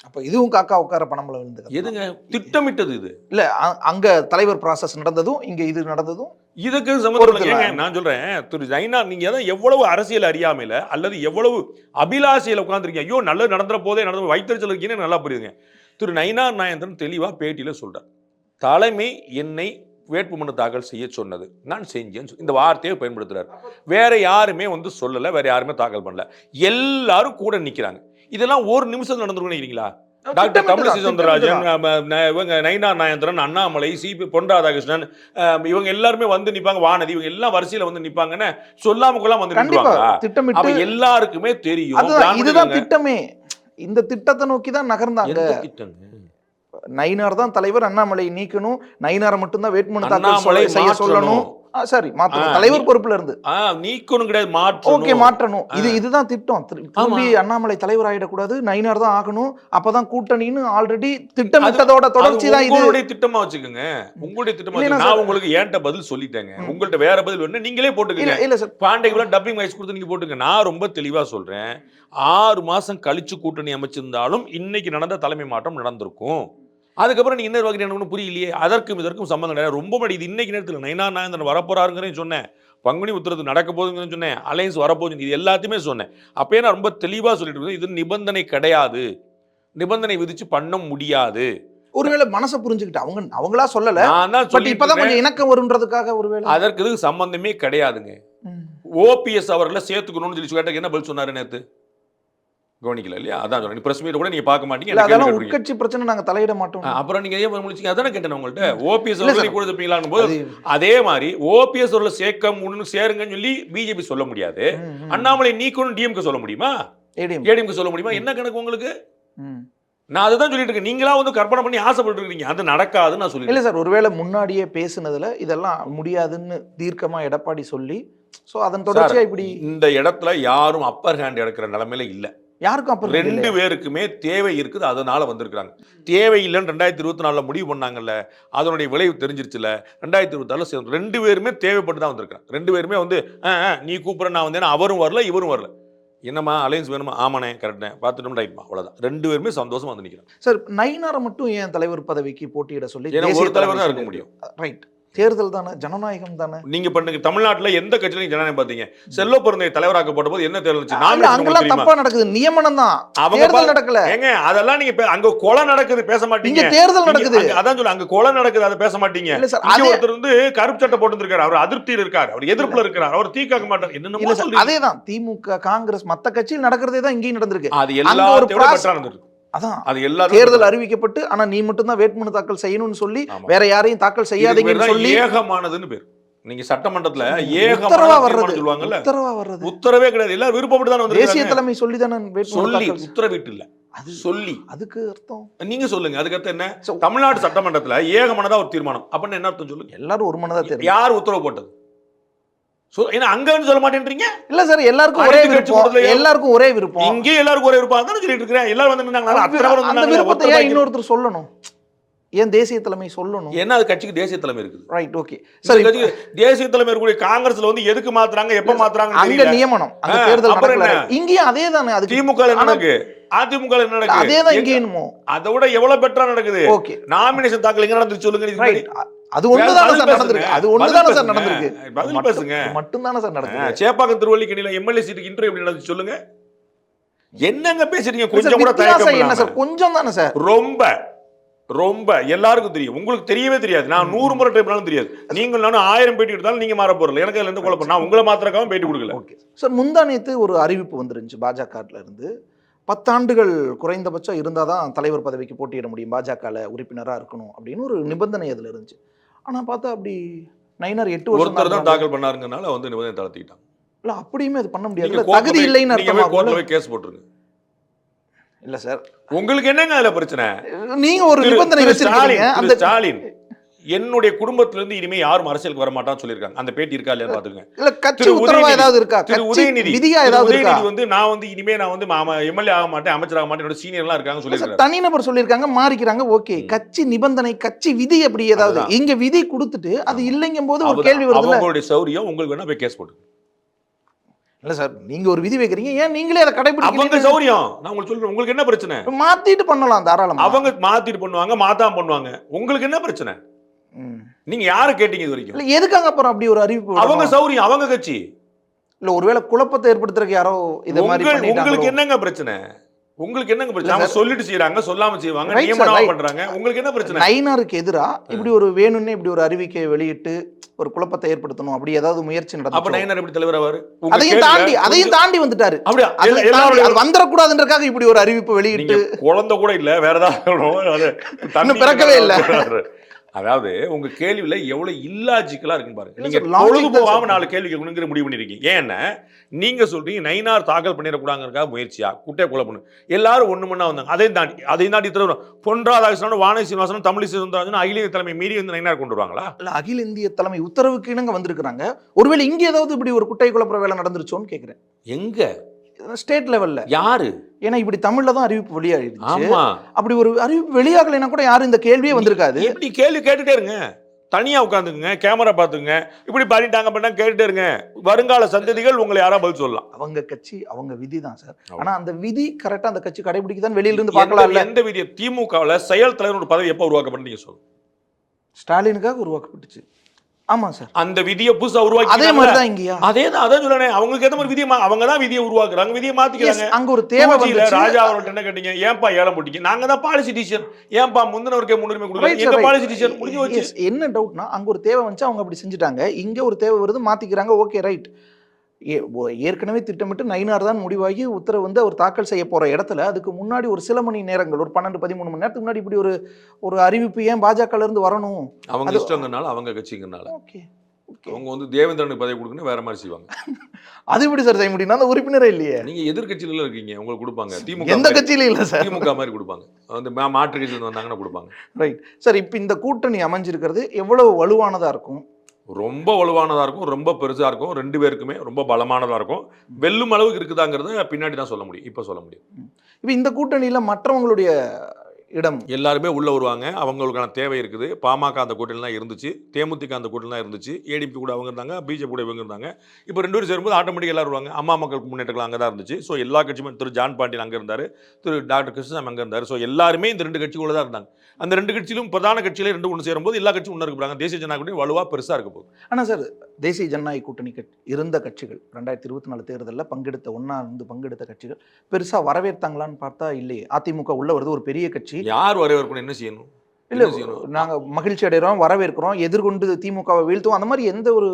அப்ப இதுவும் காக்கா உட்கார பணம்பளம் விழுந்து எதுங்க திட்டமிட்டது இது? இல்ல அங்க தலைவர் ப்ராசஸ் நடந்ததும் இங்க இது நடந்ததும் இதுக்கு சம்பந்தம். நான் சொல்றேன் திரு நயினார், நீங்க எவ்வளவு அரசியல் அறியாமையில அல்லது எவ்வளவு அபிலாஷையில உட்கார்ந்துருக்கீங்க. ஐயோ நல்லது நடந்துற போதே நடந்து வைத்தறிச்சல் இருக்கீங்கன்னு நல்லா புரியுதுங்க. திரு நயினார் நாகேந்திரன் தெளிவா பேட்டியில சொல்றார், தலைமை என்னை வேட்புமனு தாக்கல் செய்ய சொன்னது, நான் செஞ்சேன். இந்த வார்த்தையை பயன்படுத்துறாரு. வேற யாருமே வந்து சொல்லல, வேற யாருமே தாக்கல் பண்ணல, எல்லாரும் கூட நிக்கிறாங்க. இதெல்லாம் ஒரு நிமிஷம் நடந்துருக்கும் நினைக்கிறீங்களா? டாக்டர் தமிழிசை சவுந்தரராஜன், இவங்க நயினார் நாகேந்திரன், அண்ணாமலை, சிபி பொன் ராதாகிருஷ்ணன், இவங்க எல்லாருமே வந்து நிப்பாங்க. வானதி, இவங்க எல்லாம் வரிசையில வந்து நிப்பாங்கன்னு சொல்லாம கொள்ளாம வந்து நிப்பாங்க. அப்ப எல்லாருக்குமே தெரியும் இதுதான் திட்டமே. இந்த திட்டத்தை நோக்கி தான் நகர்ந்தாங்க. நயினார் தான் தலைவர், அண்ணாமலை நீக்கணும், நயினாரை மட்டும் தான் வேட்புமனு தாக்கல் செய்ய சொல்லணும். சரி, மாற்றணும், தலைவர் பொறுப்புல இருந்து நீக்கணும் கிடையாது, ஓகே மாற்றணும். இதுதான் திட்டம். திரும்பி அண்ணாமலை தலைவர் ஆயிடக்கூடாது, நயினார் தான் ஆகணும், அப்பதான் கூட்டணின்னு ஆல்ரெடி திட்டமிட்டதோட தொடர்ச்சி தான் இது. உங்களுடைய திட்டமா வச்சுக்கோங்க, உங்களுடைய திட்டமா. நான் உங்களுக்கு ஏன்ட்ட பதில் சொல்லிட்டேங்க, உங்கள்ட்ட வேற பதில் வேணும் நீங்களே போட்டுக்கங்க. இல்ல சார், பாண்டிகுலா டப்பிங் ரைட்ஸ் கொடுத்து நீங்க போட்டுங்க. நான் ரொம்ப தெளிவா சொல்றேன், 6 மாசம் கழிச்சு கூட்டணி அமைச்சிருந்தாலும் இன்னைக்கு நடந்த தலைமை மாற்றம் நடந்திருக்கும். அதுக்கப்புறம் நீங்க என்ன வகையான புரியலையே. அதற்கும் இதற்கும் சம்பந்தம் கிடையாது. ரொம்ப இது இன்னைக்கு நேரத்தில் நயினார் நாகேந்திரன் வரப்போறாருங்கிறேன் சொன்னேன், பங்குனி உத்திரத்து நடக்க போகுதுன்னு சொன்னேன், அலையன்ஸ் வரப்போகுது, இது எல்லாத்தையுமே சொன்னேன். அப்பயே நான் ரொம்ப தெளிவா சொல்லிட்டு இருக்கேன், இது நிபந்தனை கிடையாது, நிபந்தனை விதிச்சு பண்ண முடியாது. ஒருவேளை மனசை புரிஞ்சுக்கிட்டு அவங்களா சொல்லல, இப்பதான் கொஞ்சம் இணக்கம் வரும்ன்றதுக்காக ஒருவேளை அதற்கு இது சம்பந்தமே கிடையாதுங்க. ஓபிஎஸ் அவர்களை சேர்த்துக்கணும்னு சொல்லி கேட்டதுக்கு என்ன பதில் சொன்னாரு நேத்து? கவனிக்கல இல்லையா? அதான் சொல்றேன், பிரஸ் மீட் கூட நீங்க பார்க்க மாட்டீங்க. அதெல்லாம் உட்கட்சி பிரச்சனை, நாங்க தலையிட மாட்டோம். அப்புறம் நீங்க ஏன் முடிச்சீங்க? அதானே கேட்டேன் உங்கள்ட்ட. ஓபிஎஸ் அவர்களை கூட இருப்பீங்களான்னு போது அதே மாதிரி ஓபிஎஸ் அவர்களை சேர்க்க சேருங்கன்னு சொல்லி பிஜேபி சொல்ல முடியாது. அண்ணாமலை நீக்கணும் டிஎம்கே சொல்ல முடியுமா? ஏடிஎம்கே சொல்ல முடியுமா? என்ன கணக்கு உங்களுக்கு? நான் அதுதான் சொல்லிட்டு இருக்கேன். நீங்களா வந்து கற்பனை பண்ணி ஆசைப்பட்டு இருக்கீங்க, அது நடக்காதுன்னு நான் சொல்லி. இல்ல சார், ஒருவேளை முன்னாடியே பேசுனதுல இதெல்லாம் முடியாதுன்னு தீர்க்கமா எடப்பாடி சொல்லி, சோ அதன் தொடர்ச்சியா இப்படி இந்த இடத்துல யாரும் அப்பர் ஹேண்ட் எடுக்கிற நிலைமையில இல்ல. யாருக்கும் அப்ப 2 பேருக்குமே தேவை இருக்குது, அதனால வந்திருக்காங்க. தேவை இல்லைன்னு 2024 முடிவு பண்ணாங்கல்ல, அதனுடைய விளைவு தெரிஞ்சிருச்சுல. 2026 2 பேருமே தேவைப்பட்டு தான் வந்திருக்காங்க. 2 பேருமே வந்து நீ கூப்பிட நான் வந்தேன்னா அவரும் வரல, இவரும் வரல. என்னம்மா அலையன்ஸ் வேணுமா? ஆமாண்ணே, கரெக்டே, பார்த்துட்டோம், ரைட்மா, அவ்வளவுதான். 2 பேருமே சந்தோஷமா வந்து நிற்கிறாங்க. சார், நயினாரை மட்டும் ஏன் தலைவர் பதவிக்கு போட்டியிட சொல்லி? ஒரு தலைவர் தான் இருக்க முடியும். ரைட், தேர்தல் தானே, ஜனநாயகம் தானே. நீங்க பண்ணுங்க. தமிழ்நாட்டுல எந்த கட்சியில ஜனநாயகம் பாத்தீங்க? செல்வ பிறந்தை தலைவராக்க போட்ட போது என்ன தேர்தல்? அங்கெல்லாம் தப்பா நடக்குது, நியமனம் தான், தேர்தல் நடக்கல. ஏங்க அதெல்லாம் நீங்க அங்க கொலை நடக்குது பேச மாட்டீங்க, தேர்தல் நடக்குது. அதான் சொல்ல, அங்க கொலை நடக்குது, அதை பேச மாட்டீங்க. ஒருத்தர் வந்து கருப்பு சட்டை போட்டு இருக்காரு, அவர் அதிருப்தியில் இருக்காரு, அவர் எதிர்ப்புல இருக்காரு, அவர் தீக்காக்க மாட்டார். என்னன்னு அதேதான் திமுக, காங்கிரஸ், மத்த கட்சியில் நடக்கிறதே தான் இங்கேயும் நடந்திருக்கு. அது எல்லாத்தையும் நடந்திருக்கு. அதான் அது எல்லாரும் தேர்தல் அறிவிக்கப்பட்டு, ஆனா நீ மட்டும் தான் வேட்புமனு தாக்கல் செய்யணும்னு சொல்லி வேற யாரையும் தாக்கல் செய்யாதீங்கன்னு சொல்லி ஏகமானதுன்னு பேர். நீங்க சட்டமன்றத்துல ஏகமா வர்றது சொல்லுவாங்கல்ல, உத்தரவா வர்றது. உத்தரவே கிடையாது, எல்லாரும் விருப்பப்பட்டு தான் வந்து தேசிய தலைமை சொல்லி தானே சொல்லி உத்தரவிட்டு இல்ல, அது சொல்லி. அதுக்கு அர்த்தம் நீங்க சொல்லுங்க. அதுக்கு அர்த்தம் என்ன? தமிழ்நாடு சட்டமன்றத்துல ஏகமனதா ஒரு தீர்மானம் அப்படின்னு என்ன அர்த்தம் சொல்லுங்க? எல்லாரும் ஒரு மனதா தெரியும். யார் உத்தரவு போட்டது? அங்கன்னு சொல்ல மாட்டேன்றீங்க. இல்ல சார், எல்லாருக்கும் ஒரே விருப்பம், எல்லாருக்கும் ஒரே விருப்பம். இங்கே எல்லாருக்கும் ஒரே விருப்பம் தான் சொல்லிட்டு இருக்கேன். எல்லாரும் வந்து அந்த விருப்பத்தை இன்னொருத்தர் சொல்லணும், ஏன் தேசிய தலைமை சொல்லணும்? என்ன அது கட்சிக்கு தேசிய தலைமை இருக்குது. Right, okay. சரி, கட்சிக்கு தேசிய தலைமை இருக்கக்கூடிய காங்கிரஸ்ல வந்து எதுக்கு மாத்துறாங்க, எப்ப மாத்துறாங்க? அங்க நியமனம், அங்க தேர்தல் நடக்கல. இங்கேயும் அதே தானே. அது திமுக என்ன நடக்கு, அதிமுக என்ன நடக்கு, அதே தான் இங்கேயும். அதை விட எவ்வளவு பெட்டரா நடக்குது. ஓகே, நாமினேஷன் தாக்கல் எங்க நடந்துச்சு சொல்லுங்க. அது ஒண்ணுதானே பதில் சார் நடந்திருக்கு. பேசுங்க. அது ஒண்ணுதானே பதில் சார் பேசுங்க. நடந்திருக்கு. பதில் பேசுங்க. மட்டும்தானே சார் நடந்திருக்கு. சேப்பாக்கம் திருவல்லிக்கணியில எம்எல்ஏ சீட்டுக்கு இன்டர்வியூ எப்படி நடந்துச்சு சொல்லுங்க. என்னங்க பேசுறீங்க? சார், கொஞ்சம் கூட வித்தியாசம் தயக்கம் என்ன சார்? இல்லாம. கொஞ்சம் தானே சார். ரொம்ப எல்லாருக்கும் தெரியும். உங்களுக்கு தெரியவே தெரியாது. நான் 100 முறை டைப் பண்ணாலும் தெரியாது. நீங்க நானும் 1000 பேட்டி எடுத்தாலும் நீங்க மாற போறல. எனக்கு அதுல இருந்து குழப்பம். நான் உங்களை மாத்திரக்காம பேட்டி கொடுக்கல. ஓகே சார், முந்தானேத்து ஒரு அறிவிப்பு வந்துருந்துச்சு பாஜகல இருந்து. 10 ஆண்டுகள் குறைந்தபட்சம் இருந்தாதான் தலைவர் பதவிக்கு போட்டியிட முடியும், பாஜகல உறுப்பினரா இருக்கணும் அப்படின்னு ஒரு நிபந்தனை அதுல இருந்துச்சு. ஆனா பார்த்தா அப்படி நயினார் 8 வருஷம் ஒருத்தர் தான் தாக்கல் பண்ணாருங்கனால வந்து நிபந்தனை தளர்த்திட்டாங்க. இல்ல அப்படியுமே அது பண்ண முடியாது. நீங்க தகுதி இல்லைன்னு கோர்ட்ல அர்த்தமா? போய் கேஸ் போட்டுருங்க. இல்ல சார், உங்களுக்கு என்னங்க அதுல பிரச்சனை? நீங்க ஒரு நிபந்தனை வச்சிருக்கீங்க. அந்த ஸ்டாலின் என்னுடைய குடும்பத்துல இருந்து இனிமே யாரும் அரசியலுக்கு வர மாட்டான்னு சொல்லிருக்காங்க. அந்த பேட்டி இருக்கா இல்லையா பாத்துங்க. இல்ல கட்சி உத்தரவா ஏதாவது இருக்கா? திரு கட்சி உதயநிதி விதியா ஏதாவது இருக்கா? வந்து நான் வந்து இனிமே நான் வந்து எம்எல்ஏ ஆக மாட்டேன், அமைச்சர் ஆக மாட்டேன், என்னோட சீனியர் எல்லாம் இருக்காங்க சொல்லிருக்காங்க. தனிநபர் சொல்லிருக்காங்க, மாறிக்கிறாங்க. ஓகே, கட்சி நிபந்தனை, கட்சி விதி அப்படி ஏதாவது இங்க விதி கொடுத்துட்டு அது இல்லைங்கும் போது ஒரு கேள்வி வருது. அவங்களுடைய சௌரியம் உங்களுக்கு வேணா போய் கேஸ் போட்டு. இல்ல சார், நீங்க ஒரு விதி வைக்கிறீங்க, ஏன் நீங்களே அதை கடைபிடிக்கிறீங்க? அவங்க சௌரியம். நான் உங்களுக்கு சொல்றேன், உங்களுக்கு என்ன பிரச்சனை? மாத்திட்டு பண்ணலாம் தாராளமா. அவங்க மாத்திட்டு பண்ணுவாங்க, மாத்தாம பண்ணுவாங்க. உங்களுக்கு என்ன பிரச்சனை? நீங்க யாரை கேட்டீங்க இது வரைக்கும்? இல்ல எதுக்காக அப்புறம் அப்படி ஒரு அறிவிப்பு? அவங்க சௌரியம், அவங்க கட்சி. இல்ல ஒருவேளை குழப்பத்தை ஏற்படுத்துறதுக்கு யாரோ இத மாதிரி பண்ணிட்டாங்க. உங்களுக்கு என்னங்க பிரச்சனை? உங்களுக்கு என்னங்க பிரச்சனை? அவங்க சொல்லிட்டு செய்றாங்க, சொல்லாம செய்வாங்க, நியமனமா பண்றாங்க. உங்களுக்கு என்ன பிரச்சனை? நயினாருக்கு எதிரா இப்படி ஒரு வேணும்னே இப்படி ஒரு அறிவிக்கை வெளியிட்டு ஒரு குழப்பத்தை ஏற்படுத்தணும் அப்படி ஏதாவது முயற்சி நடந்துச்சு? அப்ப நயினார் எப்படி தலைவர் ஆவாரு? அதையும் தாண்டி வந்துட்டாரு. அப்படியே அது வந்துடக்கூடாதுன்றதுக்காக இப்படி ஒரு அறிவிப்பு வெளியிட்டு. குழந்தை கூட இல்ல, வேற ஏதாவது இன்னும் பிறக்கவே இல்ல. அதாவது உங்க கேள்வியில எவ்வளவு இல்லாஜிக்கலா இருக்குன்னு பாருங்க. நீங்க பொழுது போகாம 4 கேள்வி கேட்கணுங்கிற முடிவு பண்ணிருக்கீங்க. ஏன்னா நீங்க சொல்றீங்க நயினார் தாக்கல் பண்ணிடக்கூடாதுங்கிறதுக்காக முயற்சியா குட்டை குழப்பணும். எல்லாரும் ஒண்ணு மண்ணா வந்தாங்க. அதையும் தாண்டி பொன் ராதாகிருஷ்ணன், வானதி சீனிவாசன், தமிழிசை சவுந்தரராஜன் அகில இந்திய தலைமை மீறி வந்து நயினார் கொண்டு வருவாங்களா? இல்ல அகில இந்திய தலைமை உத்தரவுக்கு இணங்க வந்திருக்காங்க. ஒருவேளை இங்க ஏதாவது இப்படி ஒரு குட்டை குழப்பற வேலை நடந்துருச்சோன்னு கேக்குறேன். எங்க ஸ்டேட் லெவல்ல யாரு? ஏன்னா இப்படி தமிழ்ல தான் அறிவிப்பு வெளியாயிடுச்சு. ஆமா, அப்படி ஒரு அறிவிப்பு வெளியாகலைன்னா கூட யாரும் இந்த கேள்வியே வந்திருக்காது. இப்படி கேள்வி கேட்டுட்டே இருங்க, தனியா உட்காந்துக்குங்க, கேமரா பாத்துங்க, இப்படி பண்ணிட்டாங்க பண்ணா கேட்டுட்டே இருங்க. வருங்கால சந்ததிகள் உங்களை யாரா பதில் சொல்லலாம். அவங்க கட்சி அவங்க விதி தான் சார். ஆனா அந்த விதி கரெக்டா அந்த கட்சி கடைபிடிக்குதான் வெளியில இருந்து பார்க்கலாம். எந்த விதியை? திமுகவுல செயல் தலைவர் ஒரு பதவி எப்ப உருவாக்கப்பட்டு சொல்லுங்க. ஸ்டாலினுக்காக உருவாக்கப்பட்டுச்சு. ஆமா சார், அந்த விதியை புதுசா உருவாக்கி அதே மாதிரி தான் இங்கயா. அதேதான், அதான் சொல்றேன். அவங்களுக்கு ஏத்த மாதிரி விதியை அவங்க தான் விதியை உருவாக்குறாங்க, விதியை மாத்திக்கிறாங்க. அங்க ஒரு தேவை வந்துச்சு. ராஜா அவர்கிட்ட என்ன கேட்டீங்க? ஏன்பா ஏலம் போட்டீங்க? நாங்க தான் பாலிசி டிசிஷன். ஏன்பா முந்தினவருக்கே முன்னுரிமை கொடுக்கறீங்க? எங்க பாலிசி டிசிஷன் முடிஞ்சு போச்சு. என்ன டவுட்னா அங்க ஒரு தேவை வந்துச்சு, அவங்க அப்படி செஞ்சுட்டாங்க. இங்க ஒரு தேவை வருது, மாத்திக்கிறாங்க. Okay right. ஏற்கனவே திட்டமிட்டு நயினார் தான் முடிவாகி உத்தரவு வந்து அவர் தாக்கல் செய்ய போற இடத்துல அதுக்கு முன்னாடி ஒரு சில மணி நேரங்கள், ஒரு 12-13 மணி நேரத்துக்கு முன்னாடி இப்படி ஒரு அறிவிப்பு ஏன் பாஜகல இருந்து வரணும்? அவங்க இஷ்டங்கனால, அவங்க கட்சிங்கனால. ஓகே, அவங்க வந்து தேவேந்திரனுக்கு பதவி கொடுக்கணும் வேற மாதிரி செய்வாங்க. அது எப்படி சார் செய்ய முடியும்? அந்த உறுப்பினரே இல்லையே. நீங்க எதிர்கட்சியில இருக்கீங்க, உங்களுக்கு கொடுப்பாங்க. திமுக எந்த கட்சியில இல்ல சார், திமுக மாதிரி கொடுப்பாங்க. வந்து மாற்று கட்சியில வந்தாங்கன்னா கொடுப்பாங்க. Right sir. இப்போ இந்த கூட்டணி அமைஞ்சிருக்கிறது எவ்வளவு வலுவானதா இருக்கும்? ரொம்ப வலுவானதா இருக்கும், ரொம்ப பெருசா இருக்கும், 2 பேருக்குமே ரொம்ப பலமானதா இருக்கும். வெல்லும் அளவுக்கு இருக்குதாங்கிறத பின்னாடி தான் சொல்ல முடியும், இப்ப சொல்ல முடியும். இப்போ இந்த கூட்டணியில மற்றவங்களுடைய இடம் எல்லாருமே உள்ள வருவாங்க. அவங்களுக்கான தேவை இருக்குது. பாமக அந்த கூட்டணியில் தான் இருந்துச்சு, தேமுதிக அந்த கூட்டணியில் தான் இருந்துச்சு, ஏடிபி கூட அவங்க இருந்தாங்க, பிஜேபி கூட இவங்க இருந்தாங்க. இப்போ 2 பேரும் சேரும்போது ஆட்டோமேட்டிக்காக எல்லாரும் வருவாங்க. அம்மா மக்கள் முன்னேற்றங்கள் அங்கே தான் இருந்துச்சு. ஸோ எல்லா கட்சியுமே, திரு ஜான் பாண்டியன் அங்கே இருந்தார், திரு டாக்டர் கிருஷ்ணசாமி அங்கே இருந்தார். ஸோ எல்லாருமே இந்த 2 கட்சிக்குள்ள தான் இருந்தாங்க. அந்த 2 கட்சியிலும் பிரதான கட்சியில 2 ஒன்று சேரும்போது எல்லா கட்சியும் ஒன்று இருக்க போகிறாங்க. தேசிய ஜனநாயக கூட்டணி வலுவாக பெருசாக இருக்க போகுது. ஆனால் சார், தேசிய ஜனநாயக கூட்டணி இருந்த கட்சிகள் 2024 தேர்தலில் பங்கெடுத்த கட்சிகள் பெருசாக வரவேற்றாங்களான்னு பார்த்தா இல்லையே. அதிமுக உள்ள வருது, ஒரு பெரிய கட்சி. யார் வரவேற்கணும்? என்ன செய்யணும்? இல்ல நாங்க மகிழ்ச்சி அடைகிறோம், வரவேற்கிறோம், எதிர்கொண்டு திமுகவை வீழ்த்துவோம், அந்த மாதிரி எந்த ஒரு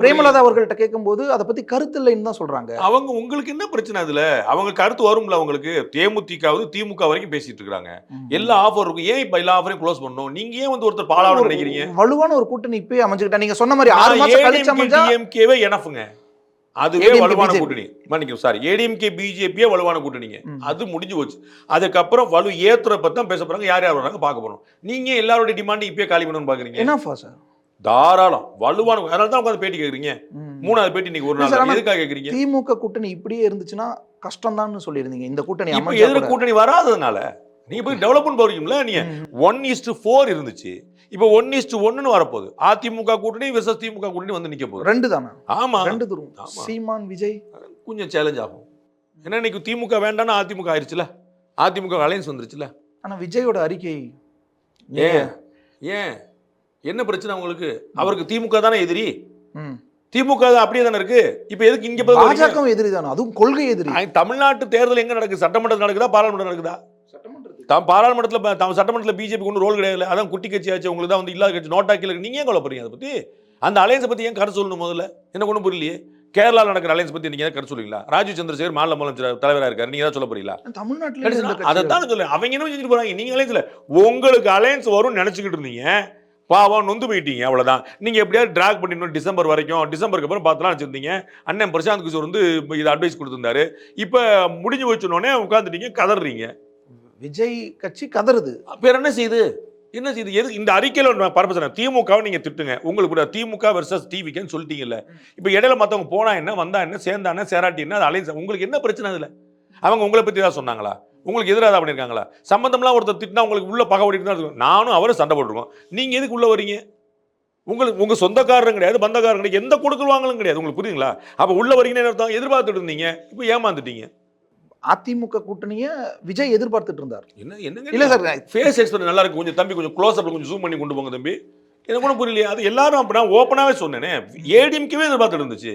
பிரேமலதா அவர்கள்ட்ட கேட்கும்போது அதை பத்தி கருத்து இல்லைன்னு தான் சொல்றாங்க. அவங்க உங்களுக்கு என்ன பிரச்சனை? அதுல அவங்க கருத்து வரும்ல. அவங்களுக்கு தேமுதிக திமுக வரைக்கும் பேசிட்டு இருக்காங்க. எல்லா ஆஃபர் இருக்கும். ஏன் இப்ப எல்லா ஆஃபரையும் க்ளோஸ் பண்ணணும்? நீங்க ஏன் வந்து ஒருத்தர் பாலாவ நினைக்கிறீங்க? வலுவான ஒரு கூட்டணி இப்பயே அமைஞ்சுக்கிட்டா. நீங்க சொன்ன மாதிரி 6 மாசம் கழிச்சு அமைஞ்சா டிஎம்கேவே எனஃப்ங்க. அதுவே வலுவான கூட்டணி. மன்னிக்கும் சார், ஏடிஎம்கே பிஜேபியே வலுவான கூட்டணிங்க. அது முடிஞ்சு போச்சு. அதுக்கப்புறம் வலு ஏத்துற பத்தி தான் பேச போறாங்க. யார் யார் வராங்க பார்க்க போறோம். நீங்க எல்லாரோட டிமாண்ட் இப்பயே காலி பண்ணணும்னு பாக்குறீங்க. என்னப்பா சார்? தாராளம் வலுவான. அதனால தான் உட்கார்ந்து பேட்டி கேக்குறீங்க. 3வது பேட்டி இன்னைக்கு ஒரு நாள் எதுக்காக கேக்குறீங்க? திமுக கூட்டணி இப்படியே இருந்துச்சுன்னா கஷ்டம் தான் சொல்லியிருந்தீங்க. இந்த கூட்டணி இப்ப எதிர கூட்டணி வராததுனால நீங்க போய் டெவலப்மெண்ட் போறீங்களா? நீங்க 1:4 இருந்துச்சு, இப்போ 1:1 வரப்போகுது. அதிமுக கூட்டணி வெர்சஸ் திமுக கூட்டணி வந்து நிக்க போகுது. 2 தானே? ஆமா, 2 தரும். சீமான் விஜய் கொஞ்சம் சேலஞ்ச் ஆகும். ஏன்னா இன்னைக்கு திமுக வேண்டாம்னா அதிமுக ஆயிடுச்சுல, அதிமுக அலையன்ஸ் வந்துருச்சுல. ஆனா விஜயோட அறிக்கை ஏன் என்ன பிரச்சனை உங்களுக்கு? அவருக்கு திமுக தானே எதிரி. ம். திமுக அப்படியே தானே இருக்கு. இப்ப எதுக்கு இங்க போய் வரீங்க? பாஜக எதிரி தானே, அதுவும் கொள்கை எதிரி. தமிழ்நாட்டு தேர்தல் எங்க நடக்குது? சட்டமன்றத்தில் நடக்குதா, பாராளுமன்றம் நடக்குதா? பாராளுமன்றத்தில் சட்டமன்றத்தில் பிஜேபி ஒன்றும் ரோல் கிடையாது. அதான் குட்டி கட்சி ஆச்சு, உங்களுக்கு தான் வந்து இல்லாத கட்சி நோட்டாக்கில் நீங்க ஏன் கவலைப்படுறீங்க? அதை பத்தி அந்த அலையன்ஸை பத்தி ஏன் கருத்து சொல்லணும்? முதல்ல எனக்கு ஒன்றும் புரியலையே. கேரளாவில் நடக்கிற அலையன்ஸ் பத்தி நீங்க கருத்து சொல்லுவீங்களா? ராஜீவ் சந்திரசேகர் மாநில முதலமைச்சர் தலைவராக இருக்காரு, நீங்க தான் சொல்ல போறீங்களா? தமிழ்நாட்டில் அதைத்தான் சொல்லுங்க. அவங்க என்ன செஞ்சுட்டு போறாங்க? நீங்க அலையன்ஸ்ல உங்களுக்கு அலையன்ஸ் வரும்னு நினைச்சுக்கிட்டு இருந்தீங்க, பாவம் நொந்து போயிட்டீங்க. அவ்வளவுதான். நீங்க எப்படியாவது டிராக் பண்ணிடணும் டிசம்பர் வரைக்கும். டிசம்பருக்கு அப்புறம் பார்த்தலாம் வச்சிருந்தீங்க. அண்ணன் பிரசாந்த் கிஷோர் வந்து இது அட்வைஸ் கொடுத்திருந்தாரு. இப்ப முடிஞ்சு வச்சோடனே உட்காந்துட்டீங்க, கதறீங்க. விஜய் கட்சி கதறுது. பேர் என்ன செய்யுது? என்ன செய்யுது? எது இந்த அறிக்கையில பரப்ப திமுகவை நீங்க திட்டுங்க. உங்களுக்கு கூட திமுக வெர்சஸ் டிவிக்குன்னு சொல்லிட்டீங்கல்ல. இப்ப இடையில மத்தவங்க போனா என்ன, வந்தா என்ன, சேர்ந்தா என்ன, சேராட்டி என்ன, அது அலைன்ஸ். உங்களுக்கு என்ன பிரச்சனை அதுல? அவங்க உங்களை பத்தி தான் சொன்னாங்களா? உங்களுக்கு எதிராக தான் பண்ணியிருக்காங்களா? சம்பந்தம்லாம் ஒருத்தர் திட்டினா உங்களுக்கு உள்ள பகை ஓடிட்டு தான் இருக்கும். நானும் அவரும் சண்டை போட்டுருக்கோம். நீங்க எதுக்கு உள்ள வரீங்க? உங்களுக்கு உங்க சொந்தக்காரரும் கிடையாது, பந்தக்காரரும் கிடையாது, எந்த கொடுக்கல் வாங்கலும் கிடையாது. உங்களுக்கு புரியுங்களா? அப்ப உள்ள வரீங்கன்னு அர்த்தம். எதிர்பார்த்துட்டு இருந்தீங்க, இப்போ ஏமாந்துட்டீங்க. அதிமுக கூட்டணியை விஜய் எதிர்பார்த்துட்டு இருந்தார். என்ன இல்ல சார், ஃபேஸ் எக்ஸ்பிரஷன் நல்லா இருக்கு. கொஞ்சம் தம்பி கொஞ்சம் க்ளோஸ் அப்ல கொஞ்சம் ஜூம் பண்ணி கொண்டு போங்க தம்பி. எனக்கு கூட புரியலையா? அது எல்லாரும் அப்படின்னா ஓப்பனாவே சொன்னேனே. ஏடிஎம்கே எதிர்பார்த்துட்டு இருந்துச்சு.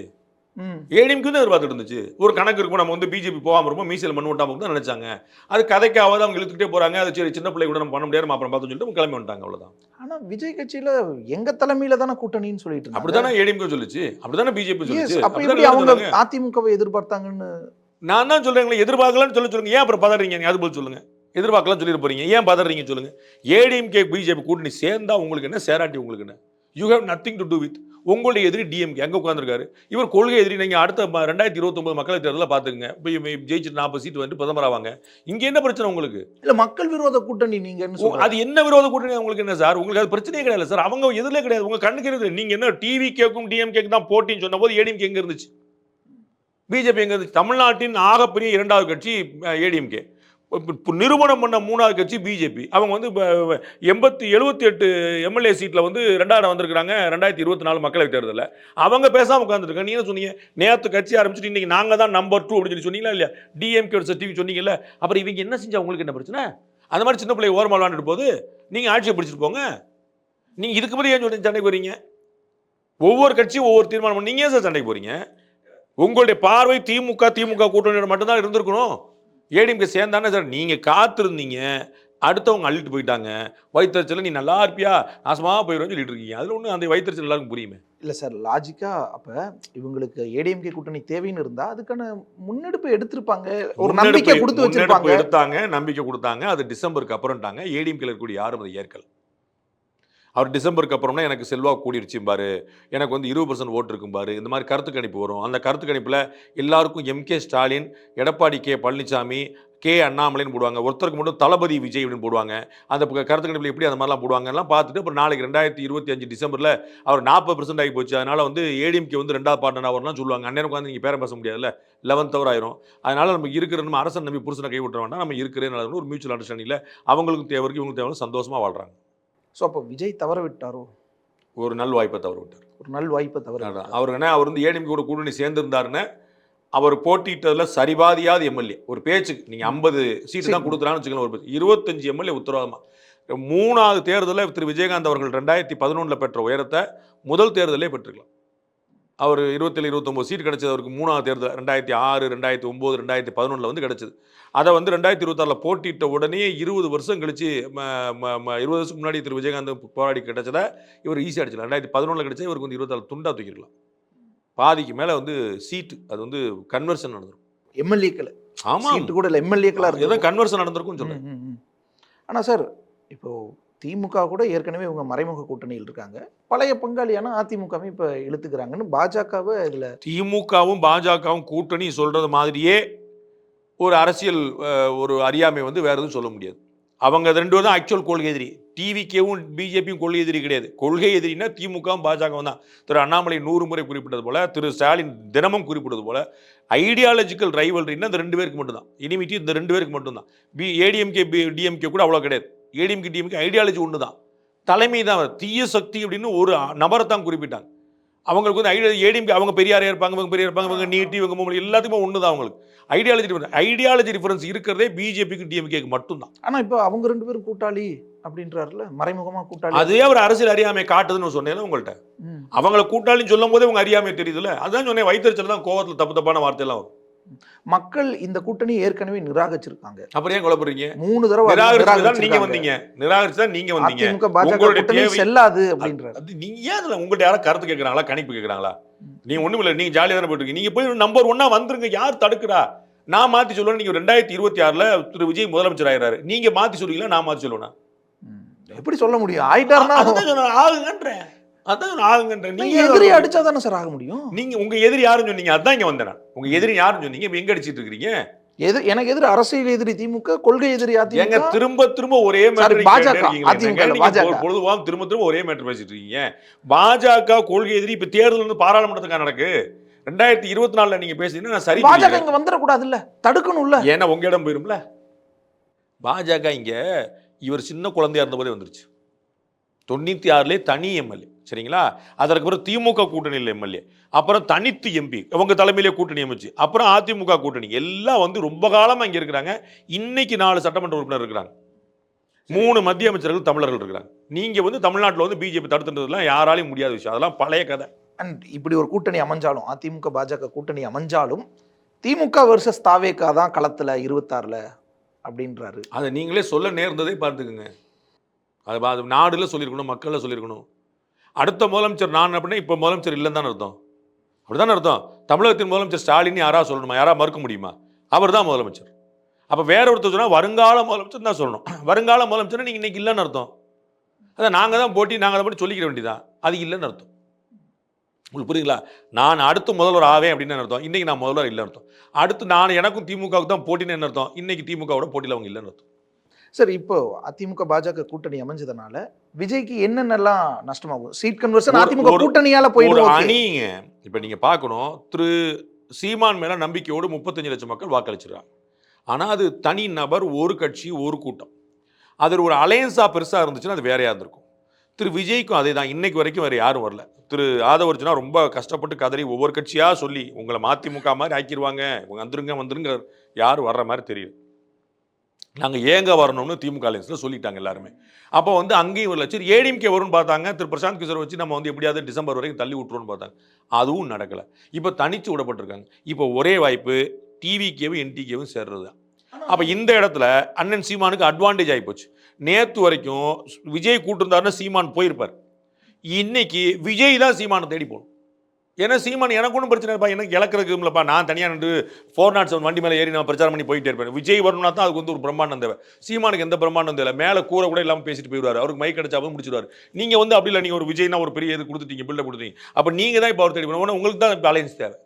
ஏடிஎம்கே தான் எதிர்பார்த்துட்டு இருந்துச்சு. ஒரு கணக்கு இருக்கும், நம்ம வந்து பிஜேபி போகாம இருப்போம், மீசியில் மண் ஓட்டாம தான் நினைச்சாங்க. அது கதைக்காவது அவங்க இழுத்துக்கிட்டே போறாங்க. அது சரி, சின்ன பிள்ளை கூட நம்ம பண்ண முடியாது, அப்புறம் பார்த்து சொல்லிட்டு கிளம்பி வந்துட்டாங்க. அவ்வளவுதான். ஆனா விஜய் கட்சியில எங்க தலைமையில தானே கூட்டணின்னு சொல்லிட்டு அப்படித்தானே ஏடிஎம்கே சொல்லுச்சு, அப்படித்தானே பிஜேபி சொல்லுச்சு. அப்ப எப்படி அவங்க அதிமுகவை எதிர்பார்த்தாங்கன்னு நான் தான் சொல்றேன். எதிர்பார்க்கலாம்னு சொல்லுங்க. ஏன் அப்புறம் பதறீங்க? அது போல் சொல்லுங்க. எதிர்பார்க்கலாம் சொல்லிட்டு போறீங்க, ஏன் பதறீங்க சொல்லுங்க. ஏடிஎம்கே பிஜேபி கூட்டணி சேர்ந்தா உங்களுக்கு என்ன, சேராட்டி உங்களுக்கு என்ன? You have nothing to do with. உங்களுடைய எதிரி டிஎம்கே அங்கே உட்காந்துருக்காரு. இவர் கொள்கை எதிரி. நீங்கள் அடுத்த 2029 மக்களவை தேர்தலில் பார்த்துக்குங்க. இப்போ ஜெயிச்சுட்டு 40 சீட் வந்து பிரதமர் ஆவாங்க. இங்கே என்ன பிரச்சனை உங்களுக்கு? இல்லை, மக்கள் விரோத கூட்டணி நீங்க அது என்ன விரோத கூட்டணி உங்களுக்கு என்ன சார்? உங்களுக்கு அது பிரச்சனையே கிடையாது சார். அவங்க எதிரிலே கிடையாது, உங்க கண்ணுக்கு இருக்குது. நீங்க என்ன டிவி கேக்கும் டிஎம்கேக்கு தான் போட்டின்னு சொன்ன போது ஏடிஎம்கே எங்க இருந்துச்சு? பிஜேபி எங்க இருந்துச்சு? தமிழ்நாட்டின் ஆகப்பெரிய 2வது கட்சி ஏடிஎம்கே. நிறுவனம் பண்ண 3வது கட்சி பிஜேபி. அவங்க வந்து 78 எம்எல்ஏ சீட்டில் வந்து 2வது வந்திருக்கிறாங்க 2024 மக்களவை தேர்தலில். அவங்க பேசாமல் உட்காந்துருக்காங்க. நீங்கள் சொன்னீங்க நேற்று கட்சி ஆரம்பிச்சுட்டு இன்னைக்கு நாங்கள் தான் நம்பர் 2 அப்படின்னு சொல்லி சொன்னீங்களா இல்லையா? டிஎம்கே டிவி சொன்னீங்கல்ல. அப்புறம் இவங்க என்ன செஞ்சா உங்களுக்கு என்ன பிரச்சனை? அந்த மாதிரி சின்ன பிள்ளை ஓரமாக விளாண்டுட்டு போது நீங்கள் ஆட்சியை பிடிச்சிட்டு போங்க. நீங்கள் இதுக்கு பற்றி ஏன் சொல்லி சண்டைக்கு போறீங்க? ஒவ்வொரு கட்சியும் ஒவ்வொரு தீர்மானம் பண்ணி நீங்கள் ஏன் சார் சண்டைக்கு போறீங்க? உங்களுடைய பார்வை திமுக கூட்டணியோட மட்டும்தான் இருந்திருக்கணும். ஏடிஎம்கே சேர்ந்தானே சார். நீங்கள் காத்திருந்தீங்க, அடுத்தவங்க அள்ளிட்டு போயிட்டாங்க. வயிற்றுச்சல நீ நல்லா இருப்பியா, நாசமாக போயிடுவேன்னு சொல்லிட்டு இருக்கீங்க. அதில் ஒன்று அந்த வயிற்றுச்சல் எல்லாருக்கும் புரியுமே. இல்லை சார், லாஜிக்கா அப்போ இவங்களுக்கு ஏடிஎம்கே கூட்டணி தேவைன்னு இருந்தால் அதுக்கான முன்னெடுப்பு எடுத்திருப்பாங்க, ஒரு நம்பிக்கை கொடுத்து வச்சிருப்பாங்க. எடுத்தாங்க, நம்பிக்கை கொடுத்தாங்க. அது டிசம்பருக்கு அப்புறம்ட்டாங்க. ஏடிஎம்கேல இருக்கக்கூடிய யாரும் அதை ஏற்கல. அவர் டிசம்பருக்கு அப்புறம்னா எனக்கு செல்வாக்கு கூடிருச்சும்பாரு, எனக்கு வந்து 20% ஓட்டு இருக்கும்பாரு. இந்த மாதிரி கருத்து கணிப்பு வரும். அந்த கருத்து கணிப்பில் எல்லாருக்கும் MK Stalin, Edappadi K Palaniswami, K அண்ணாமலைன்னு போடுவாங்க. ஒருத்தருக்கு மட்டும் தளபதி விஜய் அப்படின்னு போடுவாங்க. அந்த கருத்து கணிப்பில் எப்படி அந்த மாதிரிலாம் போடுவாங்க எல்லாம் பார்த்துட்டு அப்புறம் நாளைக்கு 2025 டிசம்பரில் அவர் 40% ஆகி போச்சு. அதனால் வந்து ஏடிஎம்கே வந்து 2வது பார்ட்னர் அவர்லாம் சொல்லுவாங்க. அந்நேரம் உட்காந்து நீங்கள் பேரம் பேச முடியாதுல்ல, 11th அவர் ஆயிரும். அதனால் நம்ம இருக்கிற நம்ம அரசன் நம்பி புருஷனை கை விட்டுற வேண்டாம், நம்ம இருக்கிறேன்னு ஒரு மியூச்சுவல் அண்டர்ஸ்டாண்டிங்கில் அவங்களுக்கும் தேவைக்கு இவங்களுக்கு தேவை சந்தோஷமாக வாழ்கிறாங்க. ஸோ அப்போ விஜய் தவற விட்டாரோ? ஒரு நல் வாய்ப்பை தவற விட்டார். ஒரு நல் வாய்ப்பை தவற அவர் என்ன, அவர் வந்து ஏடிஎம்கே கூட கூட்டணி சேர்ந்திருந்தாருன்னு அவர் போட்டிட்டதில் சரிபாதியாத எம்எல்ஏ ஒரு பேச்சுக்கு நீங்கள் 50 சீட்டு தான் கொடுக்குறான்னு வச்சுக்கலாம். ஒரு 25 எம்எல்ஏ உத்தரவாதமாக 3வது தேர்தலில் திரு விஜயகாந்த் அவர்கள் 2011 பெற்ற உயரத்தை முதல் தேர்தலே பெற்றுக்கலாம். அவர் 27 29 சீட் கிடைச்சது அவருக்கு. 3வது தேர்தல் 2006 2009 2011 வந்து கிடைச்சது. அதை வந்து 2026 போட்டியிட்ட உடனே 20 வருஷம் கழிச்சு 20 வருஷத்துக்கு முன்னாடி திரு விஜயகாந்த் போராடி கிடைச்சதை இவர் ஈஸியாக அடிச்சிடலாம். 2011 கிடைச்சா இவருக்கு வந்து 24 துண்டா தூக்கிடலாம். பாதிக்கு மேலே வந்து சீட்டு அது வந்து கன்வர்ஷன் நடந்திருக்கும். எம்எல்ஏக்கள். ஆமாம், சீட்டு கூட இல்லை, எம்எல்ஏக்களாக ஏதோ கன்வர்ஷன் நடந்திருக்கும்னு சொல்லுங்க. ஆனால் சார், இப்போ திமுக கூட ஏற்கனவே இவங்க மறைமுக கூட்டணியில் இருக்காங்க. பழைய பங்காளியான அதிமுகவும் இப்போ இழுத்துக்கிறாங்கன்னு பாஜகவை இதில் திமுகவும் பாஜகவும் கூட்டணி சொல்றது மாதிரியே ஒரு அரசியல் ஒரு அறியாமை வந்து வேற எதுவும் சொல்ல முடியாது. அவங்க 2 தான் ஆக்சுவல் கொள்கை எதிரி. டிவிகேவும் பிஜேபியும் கொள்கை எதிரி கிடையாது. கொள்கை எதிரின்னா திமுகவும் பாஜகவும் தான். திரு அண்ணாமலை 100 முறை குறிப்பிட்டது போல, திரு ஸ்டாலின் தினமும் குறிப்பிட்டது போல, ஐடியாலஜிக்கல் ரைவல்ரின்னா இந்த 2 பேருக்கு மட்டும்தான். இனிமிட்டி இந்த 2 பேருக்கு மட்டும்தான். ஏடிஎம்கே டிஎம்கே கூட அவ்வளோ கிடையாது. ஏடிஎம்கே டிஎம்கே ஐடியாலஜி ஒன்று தான், தலைமை தான். தீய சக்தி அப்படின்னு ஒரு நபரை தான் குறிப்பிட்டாங்க. அவங்களுக்கு வந்து ஐடியா ஏடிஎம்கே அவங்க பெரியாரே இருப்பாங்க, இவங்க பெரியார் இருப்பாங்க, இவங்க நீட்டி இவங்க மொழி எல்லாத்துக்குமே ஒன்று தான் அவங்களுக்கு. ஐடியாலஜி டிஃபரன்ஸ் இருக்கிறதே பிஜேபிக்கு டிஎம்கேக்கு மட்டும்தான். ஆனா இப்போ அவங்க 2 பேரும் கூட்டாளி அப்படின்றாருல, மறைமுகமா கூட்டாளி. அதே ஒரு அரசியல் அறியாமை காட்டுதுன்னு சொன்னேன் உங்கள்கிட்ட. அவங்கள கூட்டாளின்னு சொல்லும் போதே உங்க அறியாமை தெரியுதுல்ல. அதான் சொன்னேன், வயிற்றுச்சல் தான் கோவத்தில் தப்பு தப்பான வார்த்தையெல்லாம் வரும். மக்கள் இந்த கூட்டணி ஏற்கனவே நிராகரிச்சிருக்காங்க. அப்புறம் ஏன் குழப்பறீங்க? 3 தடவை நிராகரிச்சுதான் நீங்க வந்தீங்க. நிராகரிச்சுதான் நீங்க வந்தீங்க. அதிமுக பாஜக கூட்டணி செல்லாது அப்படின்றாரு. அது நீங்க ஏன் அதுல உங்கள்ட்ட யாரும் கருத்து கேட்கறாங்களா, கணிப்பு கேட்கறாங்களா? நீங்க ஒண்ணும் இல்ல, நீங்க ஜாலியா தானே போயிட்டு இருக்கீங்க. நீங்க போய் நம்பர் 1 வந்துருங்க. யார் தடுக்கிறா? நான் மாத்தி சொல்லுவேன். நீங்க 2026ல திரு விஜய் முதலமைச்சர் ஆயிடுறாரு. நீங்க மாத்தி சொல்லுவீங்களா, நான் மாத்தி சொல்லுவேனா? எப்படி சொல்ல முடியும்? ஆயிட்டாருன்னா ஆகுங்கன்றேன். அதான் ஆகுங்கன்றேன். நீங்க எதிரி அடிச்சா தானே சார் ஆக முடியும். நீங்க உங்க எதிரி யாருன்னு சொன்னீங்க, அதான் இங்க வந்தேன். உங்க எதிரி யாருன்னு சொன்னீங்க, இப்ப எங்க அடிச்சிட்டு இருக்கீங்க? எனக்கு எதிரி அரசியல் எதிரி திமுக, கொள்கை எதிரி அதிமுக. எங்க திரும்ப ஒரே மேட்டர் பாஜக, பொழுதுவா திரும்ப ஒரே மேட்டர் பேசிட்டு இருக்கீங்க. பாஜக கொள்கை எதிரி. இப்ப தேர்தல் வந்து பாராளுமன்றத்துக்காக நடக்கு. 2024ல நீங்க பேசுறீங்கன்னா நான் சரி. பாஜக இங்க வந்துடக்கூடாது இல்ல, தடுக்கணும்ல. ஏன்னா உங்க இடம் போயிரும்ல. பாஜக இங்க இவர் சின்ன குழந்தையா இருந்த போதே வந்துருச்சு. 96லே தனி எம்எல்ஏ, சரிங்களா? அதற்கு பிறகு திமுக கூட்டணியில் எம்எல்ஏ, அப்புறம் தனித்து எம்பி, அவங்க தலைமையிலே கூட்டணி அமைச்சு, அப்புறம் அதிமுக கூட்டணி, எல்லாம் வந்து ரொம்ப காலமா இங்க இருக்கிறாங்க. இன்னைக்கு 4 சட்டமன்ற உறுப்பினர் இருக்கிறாங்க, 3 மத்திய அமைச்சர்கள் தமிழர்கள் இருக்கிறாங்க. நீங்க வந்து தமிழ்நாட்டில் வந்து பிஜேபி தடுத்துன்றதுலாம் யாராலையும் முடியாத விஷயம். அதெல்லாம் பழைய கதை. அண்ட் இப்படி ஒரு கூட்டணி அமைஞ்சாலும், அதிமுக பாஜக கூட்டணி அமைஞ்சாலும் திமுக வெர்சஸ் தாவேகா தான் களத்துல 26ல அப்படின்றாரு. அதை நீங்களே சொல்ல நேர்ந்ததே பார்த்துக்குங்க. அது நாடுல சொல்லியிருக்கணும், மக்கள்ல சொல்லியிருக்கணும். அடுத்த முதலமைச்சர் நான் அப்படின்னா இப்போ முதலமைச்சர் இல்லைன்னு தானே அர்த்தம். அப்படிதானே அர்த்தம். தமிழகத்தின் முதலமைச்சர் ஸ்டாலின் யாரா சொல்லணுமா? யாரா மறுக்க முடியுமா? அவர் தான் முதலமைச்சர். அப்போ வேற ஒருத்தர் சொன்னால் வருங்கால முதலமைச்சர் தான் சொல்லணும். வருங்கால முதலமைச்சர் நீங்கள் இன்னைக்கு இல்லைன்னு அர்த்தம். அதான் நாங்கள் தான் போட்டி, நாங்கள் தான் போட்டி சொல்லிக்கிற வேண்டியதான். அது இல்லைன்னு அர்த்தம். உங்களுக்கு புரியுங்களா? நான் அடுத்து முதல்வர் ஆவேன் அப்படின்னு அர்த்தம். இன்னைக்கு நான் முதல்வர் இல்லைன்னு அர்த்தம். அடுத்து நான் எனக்கும் திமுகவுக்கு தான் போட்டின்னு என்ன அர்த்தம்? இன்னைக்கு திமுகவோட போட்டியில் அவங்க இல்லைன்னு அர்த்தம். சார், இப்போ அதிமுக பாஜக கூட்டணி அமைஞ்சதுனால விஜய்க்கு என்னென்னலாம் நஷ்டமாகும்? சீட் கன்வர்ஷன் அதிமுக கூட்டணியால போயிடும். அணிங்க இப்போ நீங்க பார்க்கணும், திரு சீமான் மேல நம்பிக்கையோடு 35 லட்சம் மக்கள் வாக்களிச்சிருக்காங்க. ஆனால் அது தனி நபர், ஒரு கட்சி, ஒரு கூட்டம். அது ஒரு அலையன்ஸாக பெருசாக இருந்துச்சுன்னா அது வேறையாக இருந்திருக்கும். திரு விஜய்க்கும் அதே தான். இன்னைக்கு வரைக்கும் வேறு யாரும் வரல. திரு ஆதவர்ஜுனா ரொம்ப கஷ்டப்பட்டு கதறி ஒவ்வொரு கட்சியாக சொல்லி உங்களை மதிமுக மாதிரி ஆக்கிடுவாங்க, இவங்க வந்துருங்க யாரும் வர்ற மாதிரி தெரியும். நாங்கள் ஏங்க வரணும்னு திமுக அலையன்ஸில் சொல்லிட்டாங்க எல்லாருமே. அப்போ வந்து அங்கேயும் வரல. சரி ஏடிஎம்கே வரும்னு பார்த்தாங்க. திரு பிரசாந்த் கிஷோர் வச்சு நம்ம வந்து எப்படியாவது டிசம்பர் வரைக்கும் தள்ளி விட்டுருவோன்னு பார்த்தாங்க. அதுவும் நடக்கலை. இப்போ தனிச்சு விடப்பட்டிருக்காங்க. இப்போ ஒரே வாய்ப்பு டிவிகேவும் என்டிகேவும் சேர்றது தான். அப்போ இந்த இடத்துல அண்ணன் சீமானுக்கு அட்வான்டேஜ் ஆகிப்போச்சு. நேற்று வரைக்கும் விஜய் கூட்டிருந்தாருன்னா சீமான் போயிருப்பார். இன்னைக்கு விஜய் தான் சீமானை தேடி போகணும். ஏன்னா சீமான் எனக்கு ஒன்றும் பிரச்சனை இருப்பா, எனக்கு இழக்கிறதுக்கு இல்லைப்பா, நான் தனியாக நின்று 407 வண்டி மேலே ஏறி நான் பிரச்சாரம் பண்ணி போயிட்டே இருப்பேன். விஜய் வரணும்னா தான் அதுக்கு வந்து ஒரு பிரம்மாண்டம் தேவை. சீமானுக்கு எந்த பிரம்மாண்டம் தேவை? மேலே கூரை கூட இல்லாமல் பேசிட்டு போயிடுவார். அவருக்கு மைக் கிடைச்சாலும் முடிச்சிடுவார். நீங்கள் வந்து அப்படி இல்லை, நீங்கள் ஒரு விஜய்னா ஒரு பெரிய இது கொடுத்துட்டீங்க, பில்லை கொடுத்தீங்க. அப்போ நீங்கள் தான் இப்போ அவர் தேடி போகணும். உங்களுக்கு தான் இப்போ அலையன்ஸ் தேவை.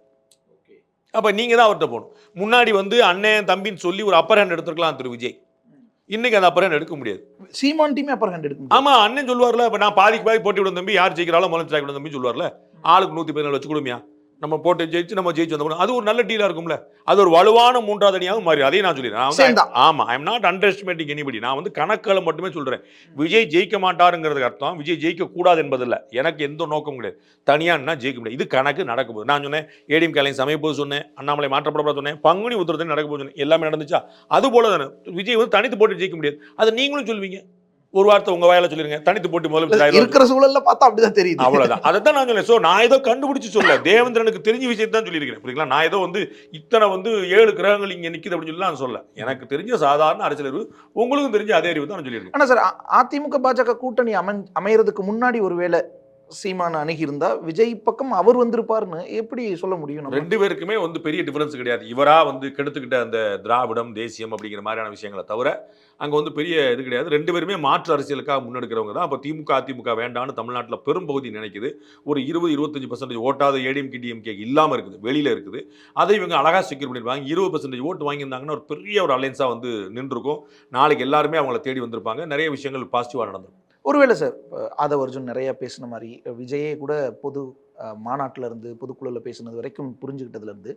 அப்போ நீங்கள் தான் அவர்கிட்ட போகணும். முன்னாடி வந்து அண்ணன் தம்பின்னு சொல்லி ஒரு அப்பர் ஹேண்ட் எடுத்துருக்கலாம் திரு விஜய். இன்னைக்கு அந்த அப்பர் ஹேண்ட் எடுக்க முடியாது. சீமான் டீமே அப்பர் ஹேண்ட் எடுக்க. ஆமா, அண்ணன் சொல்லுவார்ல, இப்போ நான் பாதிக்கு பாதி போட்டி விட தம்பி, யார் ஜெயிக்கிறாலும் முதலமைச்சர் விட தம்பி சொல்லுவார்ல. ஆளுக்கு 114 வச்சு கொடுமையா, நம்ம போட்டு ஜெயிச்சு நம்ம ஜெயிச்சு வந்தோம். அது ஒரு நல்ல டீலா இருக்கும்ல. அது ஒரு வலுவான 3வது அணியாகவும் மாறி. அதையும் நான் சொல்லிடுறேன். ஆமா, ஐ am not under estimating anybody. நான் வந்து கணக்குகளை மட்டுமே சொல்றேன். விஜய் ஜெயிக்க மாட்டாருங்கிறதுக்கு அர்த்தம் விஜய் ஜெயிக்க கூடாது என்பதில்லை. எனக்கு எந்த நோக்கம் கிடையாது. தனியானா ஜெயிக்க முடியாது. இது கணக்கு நடக்க போகுது. நான் சொன்னேன் ஏடிஎம் கேலையும் சமயப்போது சொன்னேன், அண்ணாமலை மாற்றப்பட சொன்னேன், பங்குனி உத்தரத்தில் நடக்க போது சொன்னேன். எல்லாமே நடந்துச்சா? அது போல தானே விஜய் வந்து தனித்து போட்டு ஜெயிக்க முடியாது. அதை நீங்களும் சொல்லுவீங்க. ஒரு வார்த்தை உங்க வாயில சொல்லிருங்க, தனித்து போட்டி முதல்ல இருக்கிற சூழல்ல பார்த்தா அப்படிதான் தெரியுது. அவ்வளவுதான். அதைத்தான் நான் சொன்னேன். சோ நான் ஏதோ கண்டுபிடிச்சு சொல்ல, தேவேந்திரனுக்கு தெரிஞ்ச விஷயத்தை தான் சொல்லியிருக்கிறேன். புரியுங்களா? நான் ஏதோ வந்து இத்தனை வந்து 7 கிரகங்கள் இங்க நிக்குது அப்படின்னு சொல்லி நான் சொல்ல. எனக்கு தெரிஞ்ச சாதாரண அரசியல் அறிவு, உங்களுக்கும் தெரிஞ்ச அதே அறிவு தான் நான் சொல்லியிருக்கேன். ஆனா சார், அதிமுக பாஜக கூட்டணி அமையறதுக்கு முன்னாடி ஒருவேளை சீமான அணுகி இருந்தா விஜய் பக்கம் அவர் வந்திருப்பாருன்னு எப்படி சொல்ல முடியும்? 2 பேருக்குமே வந்து பெரிய டிஃபரன்ஸ் கிடையாது. இவரா வந்து கெடுத்துக்கிட்ட அந்த திராவிடம் தேசியம் அப்படிங்கிற மாதிரியான விஷயங்களை தவிர அங்கே வந்து பெரிய இது கிடையாது. 2 பேருமே மாற்று அரசியலுக்காக முன்னெடுக்கிறவங்க தான். அப்போ திமுக அதிமுக வேண்டான்னு தமிழ்நாட்டில் பெரும்பகுதி நினைக்குது. ஒரு 20-25% ஓட்டாத ஏடிஎம்கே டிஎம்கே இல்லாமல் இருக்குது, வெளியில் இருக்குது. அதை இவங்க அழகாக செக்யூர் பண்ணியிருப்பாங்க. 20% ஓட்டு வாங்கியிருந்தாங்கன்னா ஒரு பெரிய ஒரு அலையன்ஸாக வந்து நின்றுருக்கும். நாளைக்கு எல்லாருமே அவங்கள தேடி வந்திருப்பாங்க. நிறைய விஷயங்கள் பாசிட்டிவாக நடந்திருக்கும். ஒருவேளை சார், ஆதவர்ஜுன் நிறைய பேசின மாதிரி, விஜயே கூட பொது மாநாட்டில் இருந்து பொதுக்குழுவில் பேசினது வரைக்கும் புரிஞ்சுக்கிட்டதுல இருந்து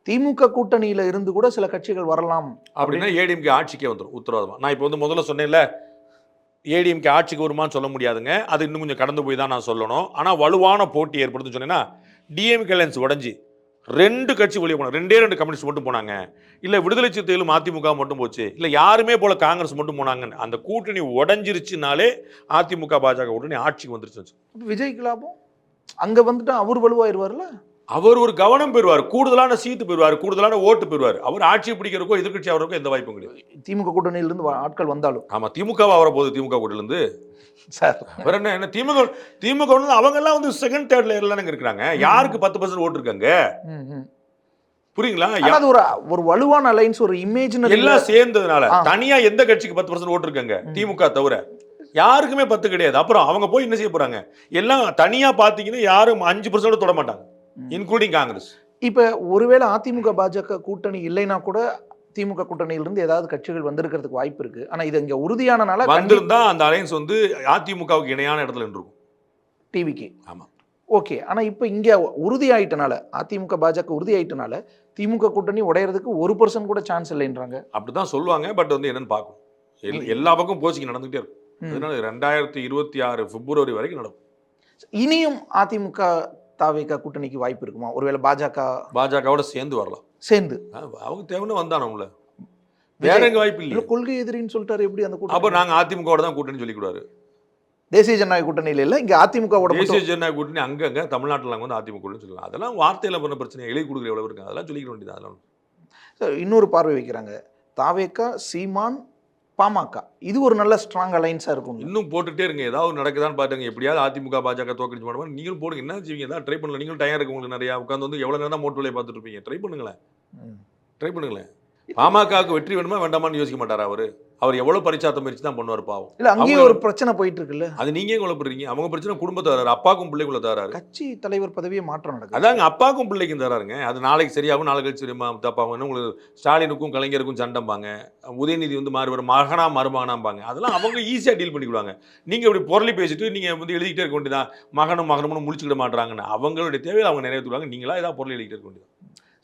திமுக கூட்டணியில இருந்து கூட சில கட்சிகள் வரலாம் அப்படின்னா ஏடிஎம்கே ஆட்சிக்கே வந்துடும் உத்தரவாதமா. நான் இப்போ வந்து முதல்ல சொன்னேன்ல, ஏடிஎம்கே ஆட்சிக்கு வருமான்னு சொல்ல முடியாதுங்க. அது இன்னும் கொஞ்சம் கடந்து போய் தான் நான் சொல்லணும். ஆனால் வலுவான போட்டி ஏற்படுத்துன்னு சொன்னேன்னா டிஎம்கே அலையன்ஸ் உடஞ்சி 2 கட்சி வெளியே போனாங்க. 2 கம்யூனிஸ்ட் மட்டும் போனாங்க. இல்லை விடுதலை சிறுத்தைகளும் அதிமுக மட்டும் போச்சு. இல்லை யாருமே போல காங்கிரஸ் மட்டும் போனாங்க. அந்த கூட்டணி உடஞ்சிருச்சுனாலே அதிமுக பாஜக கூட்டணி ஆட்சிக்கு வந்துருச்சு. விஜய்க்கு லாபம் அங்க வந்துட்டு அவர் வலுவாயிருவார்ல. அவர் ஒரு கவனம் பெறுவார், கூடுதலான சீட்டு பெறுவார், கூடுதலான ஓட்டு பெறுவார். அவர் ஆட்சியை பிடிக்கிறக்கோ எதிர்கட்சி அவருக்கோ எந்த வாய்ப்பும் கிடையாது. திமுக கூட்டணியிலிருந்து ஆட்கள் வந்தாலும் ஆமா, திமுக வர போகுது. திமுக கூட்டணியிலிருந்து சார் வேற என்ன திமுக அவங்க எல்லாம் வந்து செகண்ட் தேர்ட் லேயர்ல இருக்கிறாங்க. யாருக்கு 10% ஓட்டு இருக்காங்க புரியுங்களா? அது ஒரு வலுவான அலைன்ஸ், ஒரு இமேஜினரி எல்லாம் சேர்ந்ததுனால தனியா எந்த கட்சிக்கு 10% ஓட்டு இருக்காங்க? திமுக தவிர யாருக்குமே 10 கிடையாது. அப்புறம் அவங்க போய் என்ன செய்ய போறாங்க? எல்லாம் தனியா பாத்தீங்கன்னா யாரும் 5% தொட மாட்டாங்க, இன்க்ளூடிங் காங்கிரஸ். இப்ப ஒருவேளை அதிமுக பாஜக கூட்டணி இல்லைன்னா கூட திமுக கூட்டணியிலிருந்து ஏதாவது கட்சிகள் வந்திருக்கிறதுக்கு வாய்ப்பு இருக்கு. ஆனா இது இங்க உறுதியானனால வந்திருந்தா அந்த அலையன்ஸ் வந்து அதிமுகவுக்கு இணையான இடத்துல இருக்கும் டிவிக்கு. ஆமா, ஓகே. ஆனா இப்ப இங்க உறுதியாயிட்டனால, அதிமுக பாஜக உறுதியாயிட்டனால திமுக கூட்டணி உடையறதுக்கு 1% கூட சான்ஸ் இல்லைன்றாங்க. அப்படிதான் சொல்லுவாங்க. பட் வந்து என்னன்னு பார்க்கணும். எல்லா பக்கம் போச்சிங்க நடந்துகிட்டே இருக்கும். அதனால 2026 பிப்ரவரி வரைக்கும் நடக்கும். இனியும் அதிமுக தாவேக கூட்டணிக்கு வாய்ப்பு இருக்குமா? ஒருவேளை பாஜகவோட சேர்ந்து வரலாம். சேர்ந்து அவங்க தேவைன்னு வந்தானவங்கள வேற எங்க வாய்ப்பு இல்லை. கொள்கை எதிரின்னு சொல்லிட்டாரு. எப்படி அந்த கூட்டணி? அப்ப நாங்க அதிமுகவோட தான் கூட்டணி சொல்லிக்கூடாது. தேசிய ஜனநாயக கூட்டணியில இல்ல, இங்க அதிமுகவோட. தேசிய ஜனநாயக கூட்டணி அங்கங்க தமிழ்நாட்டில் நாங்கள் வந்து அதிமுக கூட்டணி சொல்லலாம். அதெல்லாம் வார்த்தையில பண்ண பிரச்சனை, எழுதி கொடுக்குற எவ்வளவு இருக்கு, அதெல்லாம் சொல்லிக்க வேண்டியது. அதெல்லாம் இன்னொரு பார்வை வைக்கிறாங்க. தாவேகா, சீமான், பாமக இது ஒரு நல்ல ஸ்ட்ராங் அலைன்ஸா இருக்கும். இன்னும் போட்டுட்டே இருங்க, ஏதாவது நடக்குதான்னு பாருங்க. எப்படியாவது அதிமுக பாஜக தோக்கடிச்சு பண்ணுவாங்க. நீங்களும் போடுங்க, என்ன செய்வீங்க? ஏதாவது ட்ரை பண்ணல. நீங்களும் டயம் இருக்கு உங்களுக்கு நிறையா. உட்காந்து வந்து எவ்வளவு நேரம் தான் மோட்டு வேலையை பார்த்துட்டு இருப்பீங்க. ட்ரை பண்ணுங்களேன். பாமகவுக்கு வெற்றி வேணுமா வேண்டாமான்னு யோசிக்க மாட்டாரா அவரு? அவர் எவ்வளவு பரிச்சாத்த முயற்சி தான் பண்ணுவார் பாவம். இல்ல அங்கேயே ஒரு பிரச்சனை போயிட்டு இருக்குல்ல. அது நீங்க குழப்பறீங்க. அவங்க பிரச்சனை குடும்பத்தை தராரு, அப்பாக்கும் பிள்ளைக்குள்ள தராரு. கட்சி தலைவர் பதவியே மாற்றம் நடக்குது. அதாங்க அப்பாக்கும் பிள்ளைக்கும் தராருங்க. அது நாளைக்கு சரியாகும், நாளைக்கு கழிச்சு சரியுமா தப்பாங்க. உங்களுக்கு ஸ்டாலினுக்கும் கலைஞருக்கும் சண்டைம்பாங்க. உதயநிதி வந்து மாறி வரும் மகனா மருமகனாம்பாங்க. அதெல்லாம் அவங்க ஈஸியா டீல் பண்ணிவிடுவாங்க. நீங்க இப்படி பொருளி பேசிட்டு நீங்க வந்து எழுதிக்கிட்டே இருக்க வேண்டியதான். மகனும் முடிச்சுக்கிட மாட்டாங்கன்னு அவங்களுடைய தேவையை அவங்க நிறைவேற்றுவாங்க. நீங்களா ஏதாவது பொருள் எழுதிக்கிட்டே இருக்க வேண்டியது.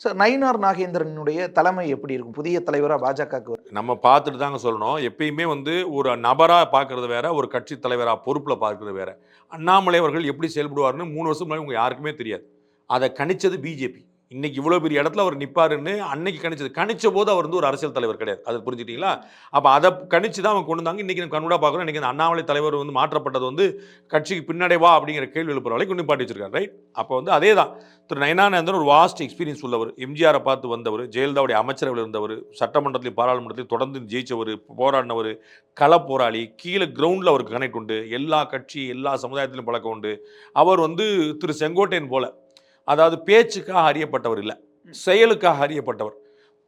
சார், நயினார் நாகேந்திரனுடைய தலைமை எப்படி இருக்கும்? புதிய தலைவரா பாஜகவுக்கு நம்ம பார்த்துட்டு தாங்க சொல்லணும். எப்பயுமே வந்து ஒரு நபராக பார்க்கறது வேற, ஒரு கட்சி தலைவராக பொறுப்பில் பார்க்கறது வேற. அண்ணாமலை அவர்கள் எப்படி செயல்படுவார்னு 3 வருஷம் முன்னாடி உங்க யாருக்குமே தெரியாது. அதை கணிச்சது பிஜேபி. இன்னைக்கு இவ்வளோ பெரிய இடத்துல அவர் நிற்பாருன்னு அன்னைக்கு கணிச்ச போது அவர் வந்து ஒரு அரசியல் தலைவர் கிடையாது. அது புரிஞ்சுக்கிட்டீங்களா? அப்போ அதை கணிச்சு தான் அவங்க கொண்டு வந்தாங்க. இன்னைக்கு கண்கூடாக பார்க்குறோம். இன்னைக்கு அந்த அண்ணாமலை தலைவர் வந்து மாற்றப்பட்டது வந்து கட்சிக்கு பின்னடைவா அப்படிங்கிற கேள்வி எழுப்புற வரைக்கும் நிப்பாட்டி வச்சிருக்காரு. ரைட்? அப்போ வந்து அதே தான். திரு நயினானந்தன் ஒரு வாஸ்ட் எக்ஸ்பீரியன்ஸ் உள்ளவர். எம்ஜிஆரை பார்த்து வந்தவர், ஜெயலலிதாவுடைய அமைச்சரவையில் இருந்தவர், சட்டமன்றத்திலையும் பாராளுமன்றத்திலையும் தொடர்ந்து ஜெயிச்சவர், போராடினவர், கள போராளி, கீழே கிரவுண்டில் அவருக்கு கனெக்ட் உண்டு, எல்லா கட்சி எல்லா சமுதாயத்திலும் பழக்கம் உண்டு. அவர் வந்து திரு செங்கோட்டையன் போல, அதாவது பேச்சுக்காக அறியப்பட்டவர் இல்லை, செயலுக்காக அறியப்பட்டவர்,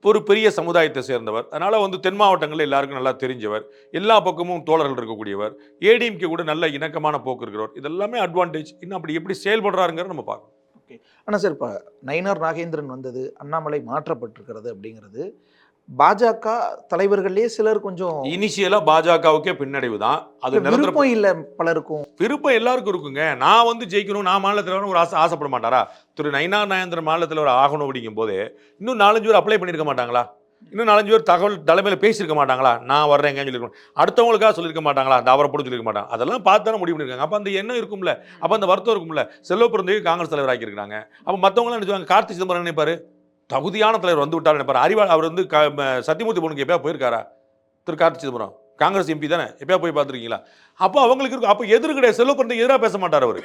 ஒரு பெரிய சமுதாயத்தை சேர்ந்தவர். அதனால் வந்து தென் மாவட்டங்களில் எல்லாருக்கும் நல்லா தெரிஞ்சவர், எல்லா பக்கமும் தோழர்கள் இருக்கக்கூடியவர், ஏடிஎம்கே கூட நல்ல இணக்கமான போக்கு இருக்கிறவர். இதெல்லாமே அட்வான்டேஜ். இன்னும் அப்படி எப்படி செயல்படுறாருங்கிற நம்ம பார்க்கணும். ஓகே. ஆனால் சார், இப்போ நயினார் நாகேந்திரன் வந்தது, அண்ணாமலை மாற்றப்பட்டிருக்கிறது அப்படிங்கிறது பாஜக தலைவர்களே சிலர் கொஞ்சம் இனிஷியலா பாஜகவுக்கே பின்னடைவு தான். அது விருப்பம் இல்லை பலருக்கும். விருப்பம் எல்லாருக்கும் இருக்குங்க. நான் வந்து ஜெயிக்கணும், நான் மாநிலத்தில் ஒரு ஆசைப்பட மாட்டாரா? திரு நயினார் நாகேந்திரன் மாநிலத்தில் ஒரு ஆகணும் அப்படிங்கும் போது இன்னும் 4-5 பேர் அப்ளை பண்ணியிருக்க மாட்டாங்களா? இன்னும் 4-5 பேர் தகவல் தலைமையில் பேசியிருக்க மாட்டாங்களா? நான் வர்றேங்கன்னு சொல்லியிருக்கணும். அடுத்தவங்களுக்காக சொல்லியிருக்க மாட்டாங்களா? அந்த அவரை போட்டு சொல்லியிருக்க மாட்டாங்க. அதெல்லாம் பார்த்து தானே முடிவு பண்ணியிருக்காங்க. அப்போ அந்த எண்ணம் இருக்கும்ல, அப்போ அந்த வருத்தம் இருக்கும்ல. செல்வ பிறந்தகைக்கு காங்கிரஸ் தலைவர் ஆக்கியிருக்காங்க. அப்போ மற்றவங்களாம் நினைச்சுவாங்க, கார்த்தி சிதம்பரம் நினைப்பாரு தகுதியான தலைவர் வந்து விட்டார் நினைப்பாரு. அறிவாள் அவர் வந்து சத்தியமூர்த்தி பொண்ணுக்கு எப்பயா போயிருக்காரா? திரு கார்த்தி சிதம்பரம் காங்கிரஸ் எம்பி தானே, எப்பயா போய் பார்த்துருக்கீங்களா? அப்போ அவங்களுக்கு இருக்கும். அப்போ எதிர் கிடையாது. செல்வ பிறந்தகை எதிராக பேச மாட்டார் அவர்.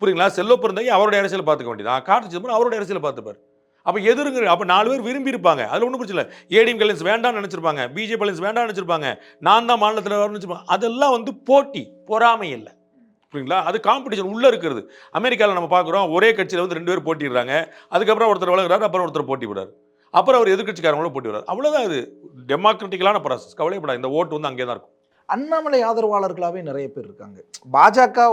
புரியுங்களா? செல்வ பிறந்தகை அவருடைய அரசியல் பார்த்துக்க வேண்டியதான், கார்த்தி சிதம்பரம் அவருடைய அரசியல் பார்த்துப்பார். அப்போ எதிர்ங்கிற அப்போ 4 பேர் விரும்பி இருப்பாங்க. அதில் ஒன்றும் பிரச்சனை இல்லை. ஏடிஎம் கலைன்ஸ் வேண்டாம்னு நினச்சிருப்பாங்க, பிஜேபி கலைன்ஸ் வேண்டாம்னு நினச்சிருப்பாங்க, நான் தான் மாநிலத்தில் வரணும்னு நினச்சிருப்பாங்க. அதெல்லாம் வந்து போட்டி, பொறாமை இல்லை. புரியுங்களா? அது காம்படிஷன் உள்ளே இருக்கிறது. அமெரிக்காவில் நம்ம பார்க்குறோம், ஒரே கட்சியில் வந்து 2 பேர் போட்டிடுறாங்க. அதுக்கப்புறம் ஒருத்தர் வளர்க்குறாரு, அப்புறம் ஒருத்தர் போட்டி விடுறாரு, அப்புறம் அவர் எதிர்கட்சிக்காரங்களும் போட்டி விடுறாரு. அவ்வளோதான். அது டெமோக்ராட்டிக்கலான ப்ராசஸ். கவலைப்படாது, இந்த ஓட்டு வந்து அங்கே தான் இருக்கும். அண்ணாமலை ஆதரவாளர்களாகவே நிறைய பேர் இருக்காங்க. பாஜக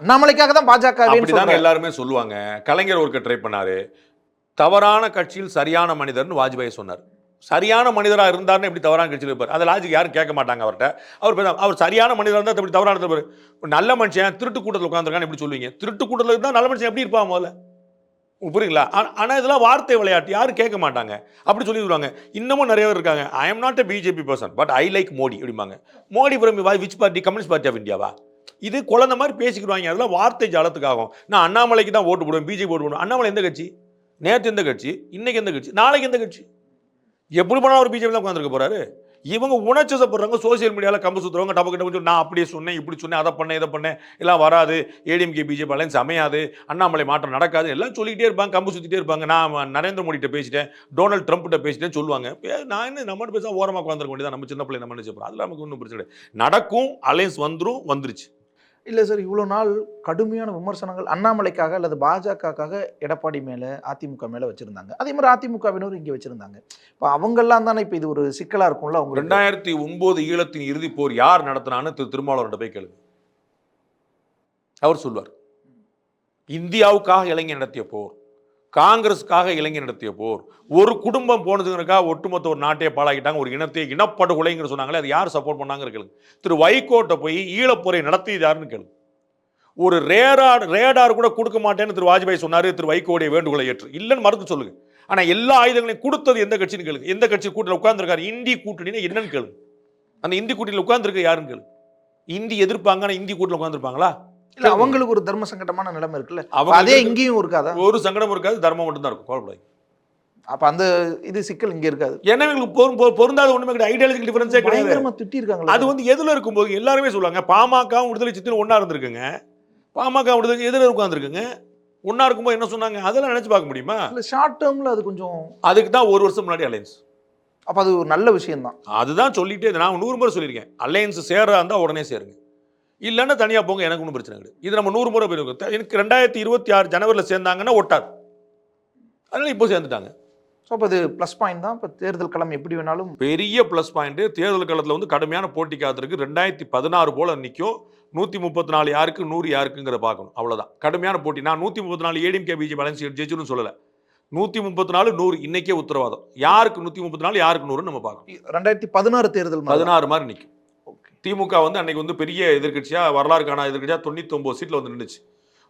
அண்ணாமலைக்காக தான் பாஜக அப்படிதான் எல்லாருமே சொல்லுவாங்க. கலைஞர் ஒருக்க ட்ரை பண்ணாரு. தவறான கட்சியில் சரியான மனிதர்னு வாஜ்பாய் சொன்னார். சரியான மனிதராக இருந்தார்னு எப்படி தவறான கட்சியில் இருப்பார்? அந்த லாஜிக் யாரும் கேட்க மாட்டாங்க அவர்கிட்ட. அவர் சரியான மனிதராக இருந்தால் எப்படி தவறான இருப்பார்? நல்ல மனுஷன் திருட்டு கூட்டத்தில் உட்காந்துருக்கான்னு எப்படி சொல்லுவீங்க? திருட்டு கூட்டத்தில் இருந்தால் நல்ல மனுஷன் எப்படி இருப்பான்? முதல்ல புரியுங்களா? ஆனால் இதெல்லாம் வார்த்தை விளையாட்டு, யாரும் கேட்க மாட்டாங்க. அப்படி சொல்லிடுவாங்க. இன்னமும் நிறைய பேர் இருக்காங்க. I am not a BJP person but I like Modi அப்படிம்பாங்க. Modi from which party? Communist party of இந்தியாவா? இது குழந்தை மாதிரி பேசிக்கிடுவாங்க. அதெல்லாம் வார்த்தை ஜாலத்துக்காகும். நான் அண்ணாமலைக்கு தான் ஓட்டு போடுவேன், பிஜேபி ஓட்டு போடுவேன். அண்ணாமலை எந்த கட்சி? நேற்று எந்த கட்சி? இன்னைக்கு எந்த கட்சி? நாளைக்கு எந்த கட்சி? எப்படி போனாலும் ஒரு பிஜேபி தான் உட்காந்துருக்க போறாரு. இவங்க உணர்ச்சப்படுறாங்க, சோசியல் மீடியாவில் கம்பு சுற்றுறவங்க டப்பு கிட்ட கொஞ்சம் நான் அப்படியே சொன்னேன், இப்படி சொன்னேன், அதை பண்ணேன், இதை பண்ணேன், எல்லாம் வராது, ஏடிஎம்கே பிஜேபி அலைன்ஸ் அமையாது, அண்ணாமலை மாற்றம் நடக்காது, எல்லாம் சொல்லிக்கிட்டே இருப்பாங்க, கம்பு சுற்றிட்டே இருப்பாங்க. நான் நரேந்திர மோடிகிட்ட பேசிட்டேன், டொனால்டு ட்ரம்ப்கிட்ட பேசிட்டேன்னு சொல்லுவாங்க. நான் என்ன நம்மகிட்ட பேச ஓரமாக உட்காந்துருக்க வேண்டியதான், நம்ம சின்ன பிள்ளை நம்ம நினைச்சப்போம். அதில் நமக்கு ஒன்றும் பிரச்சனை கிடையாது. நடக்கும், அலைன்ஸ் வந்துருச்சு. இல்லை சார், இவ்வளோ நாள் கடுமையான விமர்சனங்கள் அண்ணாமலைக்காக அல்லது பாஜகக்காக எடப்பாடி மேலே, அதிமுக மேலே வச்சுருந்தாங்க. அதே மாதிரி அதிமுகவினரும் இங்கே வச்சுருந்தாங்க. இப்போ அவங்கெல்லாம் தானே இப்போ இது ஒரு சிக்கலாக இருக்கும்ல. அவங்க 2009 ஈழத்தின் இறுதிப் போர் யார் நடத்தினான்னு திருமாவளவன்கிட்ட போய் கேளுங்க, அவர் சொல்வார். இந்தியாவுக்காக இளைஞர் நடத்திய போர், காங்கிரஸுக்காக இளைஞர் நடத்திய போர், ஒரு குடும்பம் போனதுங்கிறக்காக ஒட்டுமொத்த ஒரு நாட்டையே பாழாக்கிட்டாங்க, ஒரு இனத்தை இனப்படுகொலைங்கிற சொன்னாங்களே, அது யார் சப்போர்ட் பண்ணாங்க கேளுங்க. திரு வைகோட்ட போய் ஈழப்போரை நடத்தியது யாருன்னு கேளுங்க. ஒரு ரேடார் கூட கொடுக்க மாட்டேன்னு திரு வாஜ்பாய் சொன்னாரு, திரு வைகோடைய வேண்டுகோளை ஏற்று இல்லைன்னு மறுத்து சொல்லுங்க. ஆனா எல்லா ஆயுதங்களையும் கொடுத்தது எந்த கட்சின்னு கேளுங்க. எந்த கட்சி கூட்டணியில் உட்கார்ந்துருக்காரு? இந்தி கூட்டணின்னு என்னன்னு கேளுங்க. அந்த இந்தி கூட்டணியில் உட்கார்ந்துருக்க யாருன்னு கேளுங்க. இந்தி எதிர்ப்பாங்க, ஆனா இந்தி கூட்டணியில் உட்கார்ந்துருப்பாங்களா? இல்ல, அவங்களுக்கு ஒரு தர்ம சங்கடமான நிலைமை இருக்குல்ல. அதே இங்கேயும் இருக்காதா? ஒரு சங்கடம் இருக்காது, தர்மம் மட்டும் தான் இருக்கும். கோல்படாய். அப்ப அந்த இது சிக்கல் இங்க இருக்காது. ஏன்னா இவங்களுக்கு பொருந்தாத ஒண்ணுமே கிடையாது. ஐடியாலஜிக்கல் டிஃபரன்ஸே கிடையாது. பயங்கரமா திட்டி இருக்காங்க. அது வந்து எதுல இருக்கும்போது எல்லாருமே சொல்லுவாங்க, பாமகவும் விடுதலை சிறுத்தைகளும் ஒண்ணா இருந்திருக்குங்க. பாமக விடுதலை எதிர உட்கார்ந்துருக்குங்க. ஒண்ணா இருக்கும்போது என்ன சொன்னாங்க? அதெல்லாம் நினைச்சு பார்க்க முடியுமா? இல்ல, ஷார்ட் டேர்ம்ல அது கொஞ்சம். அதுக்கு தான் ஒரு வருஷம் முன்னாடி அலையன்ஸ். அப்ப அது ஒரு நல்ல விஷயம் தான். அதுதான் சொல்லிட்டே நான் 100 முறை சொல்லியிருக்கேன். அலையன்ஸ் சேரா இருந்தா உடனே சேருங்க, இல்லைன்னா தனியாக போங்க, எனக்கு ஒன்றும் பிரச்சனை கிடையாது. இது நம்ம 100 முறை போயிருக்கோம். எனக்கு 2026 ஜனவரியில் சேர்ந்தாங்கன்னா ஒட்டாது, அதனால இப்போ சேர்ந்துட்டாங்க. ஸோ அப்போ அது ப்ளஸ் பாயிண்ட் தான். இப்போ தேர்தல் களம் எப்படி வேணாலும் பெரிய ப்ளஸ் பாயிண்ட். தேர்தல் களத்தில் வந்து கடுமையான போட்டி காத்திருக்கு. 2016 போல நிற்கும். 134 யாருக்கு 100 யாருக்குங்கிற பார்க்கணும், அவ்வளோதான். கடுமையான போட்டி. நான் 134 ஏடிஎம்கே பிஜேபி அலைன்ஸ் ஜெயிச்சுன்னு சொல்லலை. 134 100 இன்னைக்கே உத்தரவாதம். யாருக்கு 134 யாருக்கு 100 நம்ம பார்க்கணும். 2016 தேர்தல் 16 மாதிரி நிற்கும். திமுக வந்து அன்னைக்கு வந்து பெரிய எதிர்கட்சியா, வரலாறு காண எதிர்கட்சியா 99 சீட்ல வந்து நின்றுச்சு.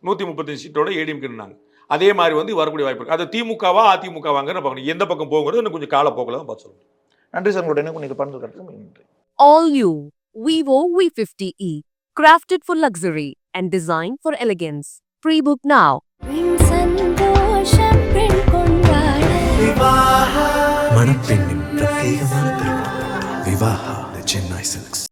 135 சீட்டோட ஏடிஎம்கே நின்னாங்க. அதே மாதிரி வந்து வரக்கூடிய வாய்ப்பு இருக்கு. அது திமுகவா அதிமுகவாங்க பார்க்கணும். எந்த பக்கம் போகிறது இன்னும் கொஞ்சம் காலப்போக்கில் தான் பார்த்து சொல்லணும். நன்றி சார், உங்களுடைய இன்னும் பகிர்ந்துக்கிறதுக்கு நன்றி. All new Vivo V50e, crafted for luxury and designed for elegance. Pre-book now. சந்தோஷம் பெண் கொண்டாட மணப்பெண்ணின் பிரத்யேகமான திருமணம் விவாஹா தி சென்னை சில்க்ஸ்.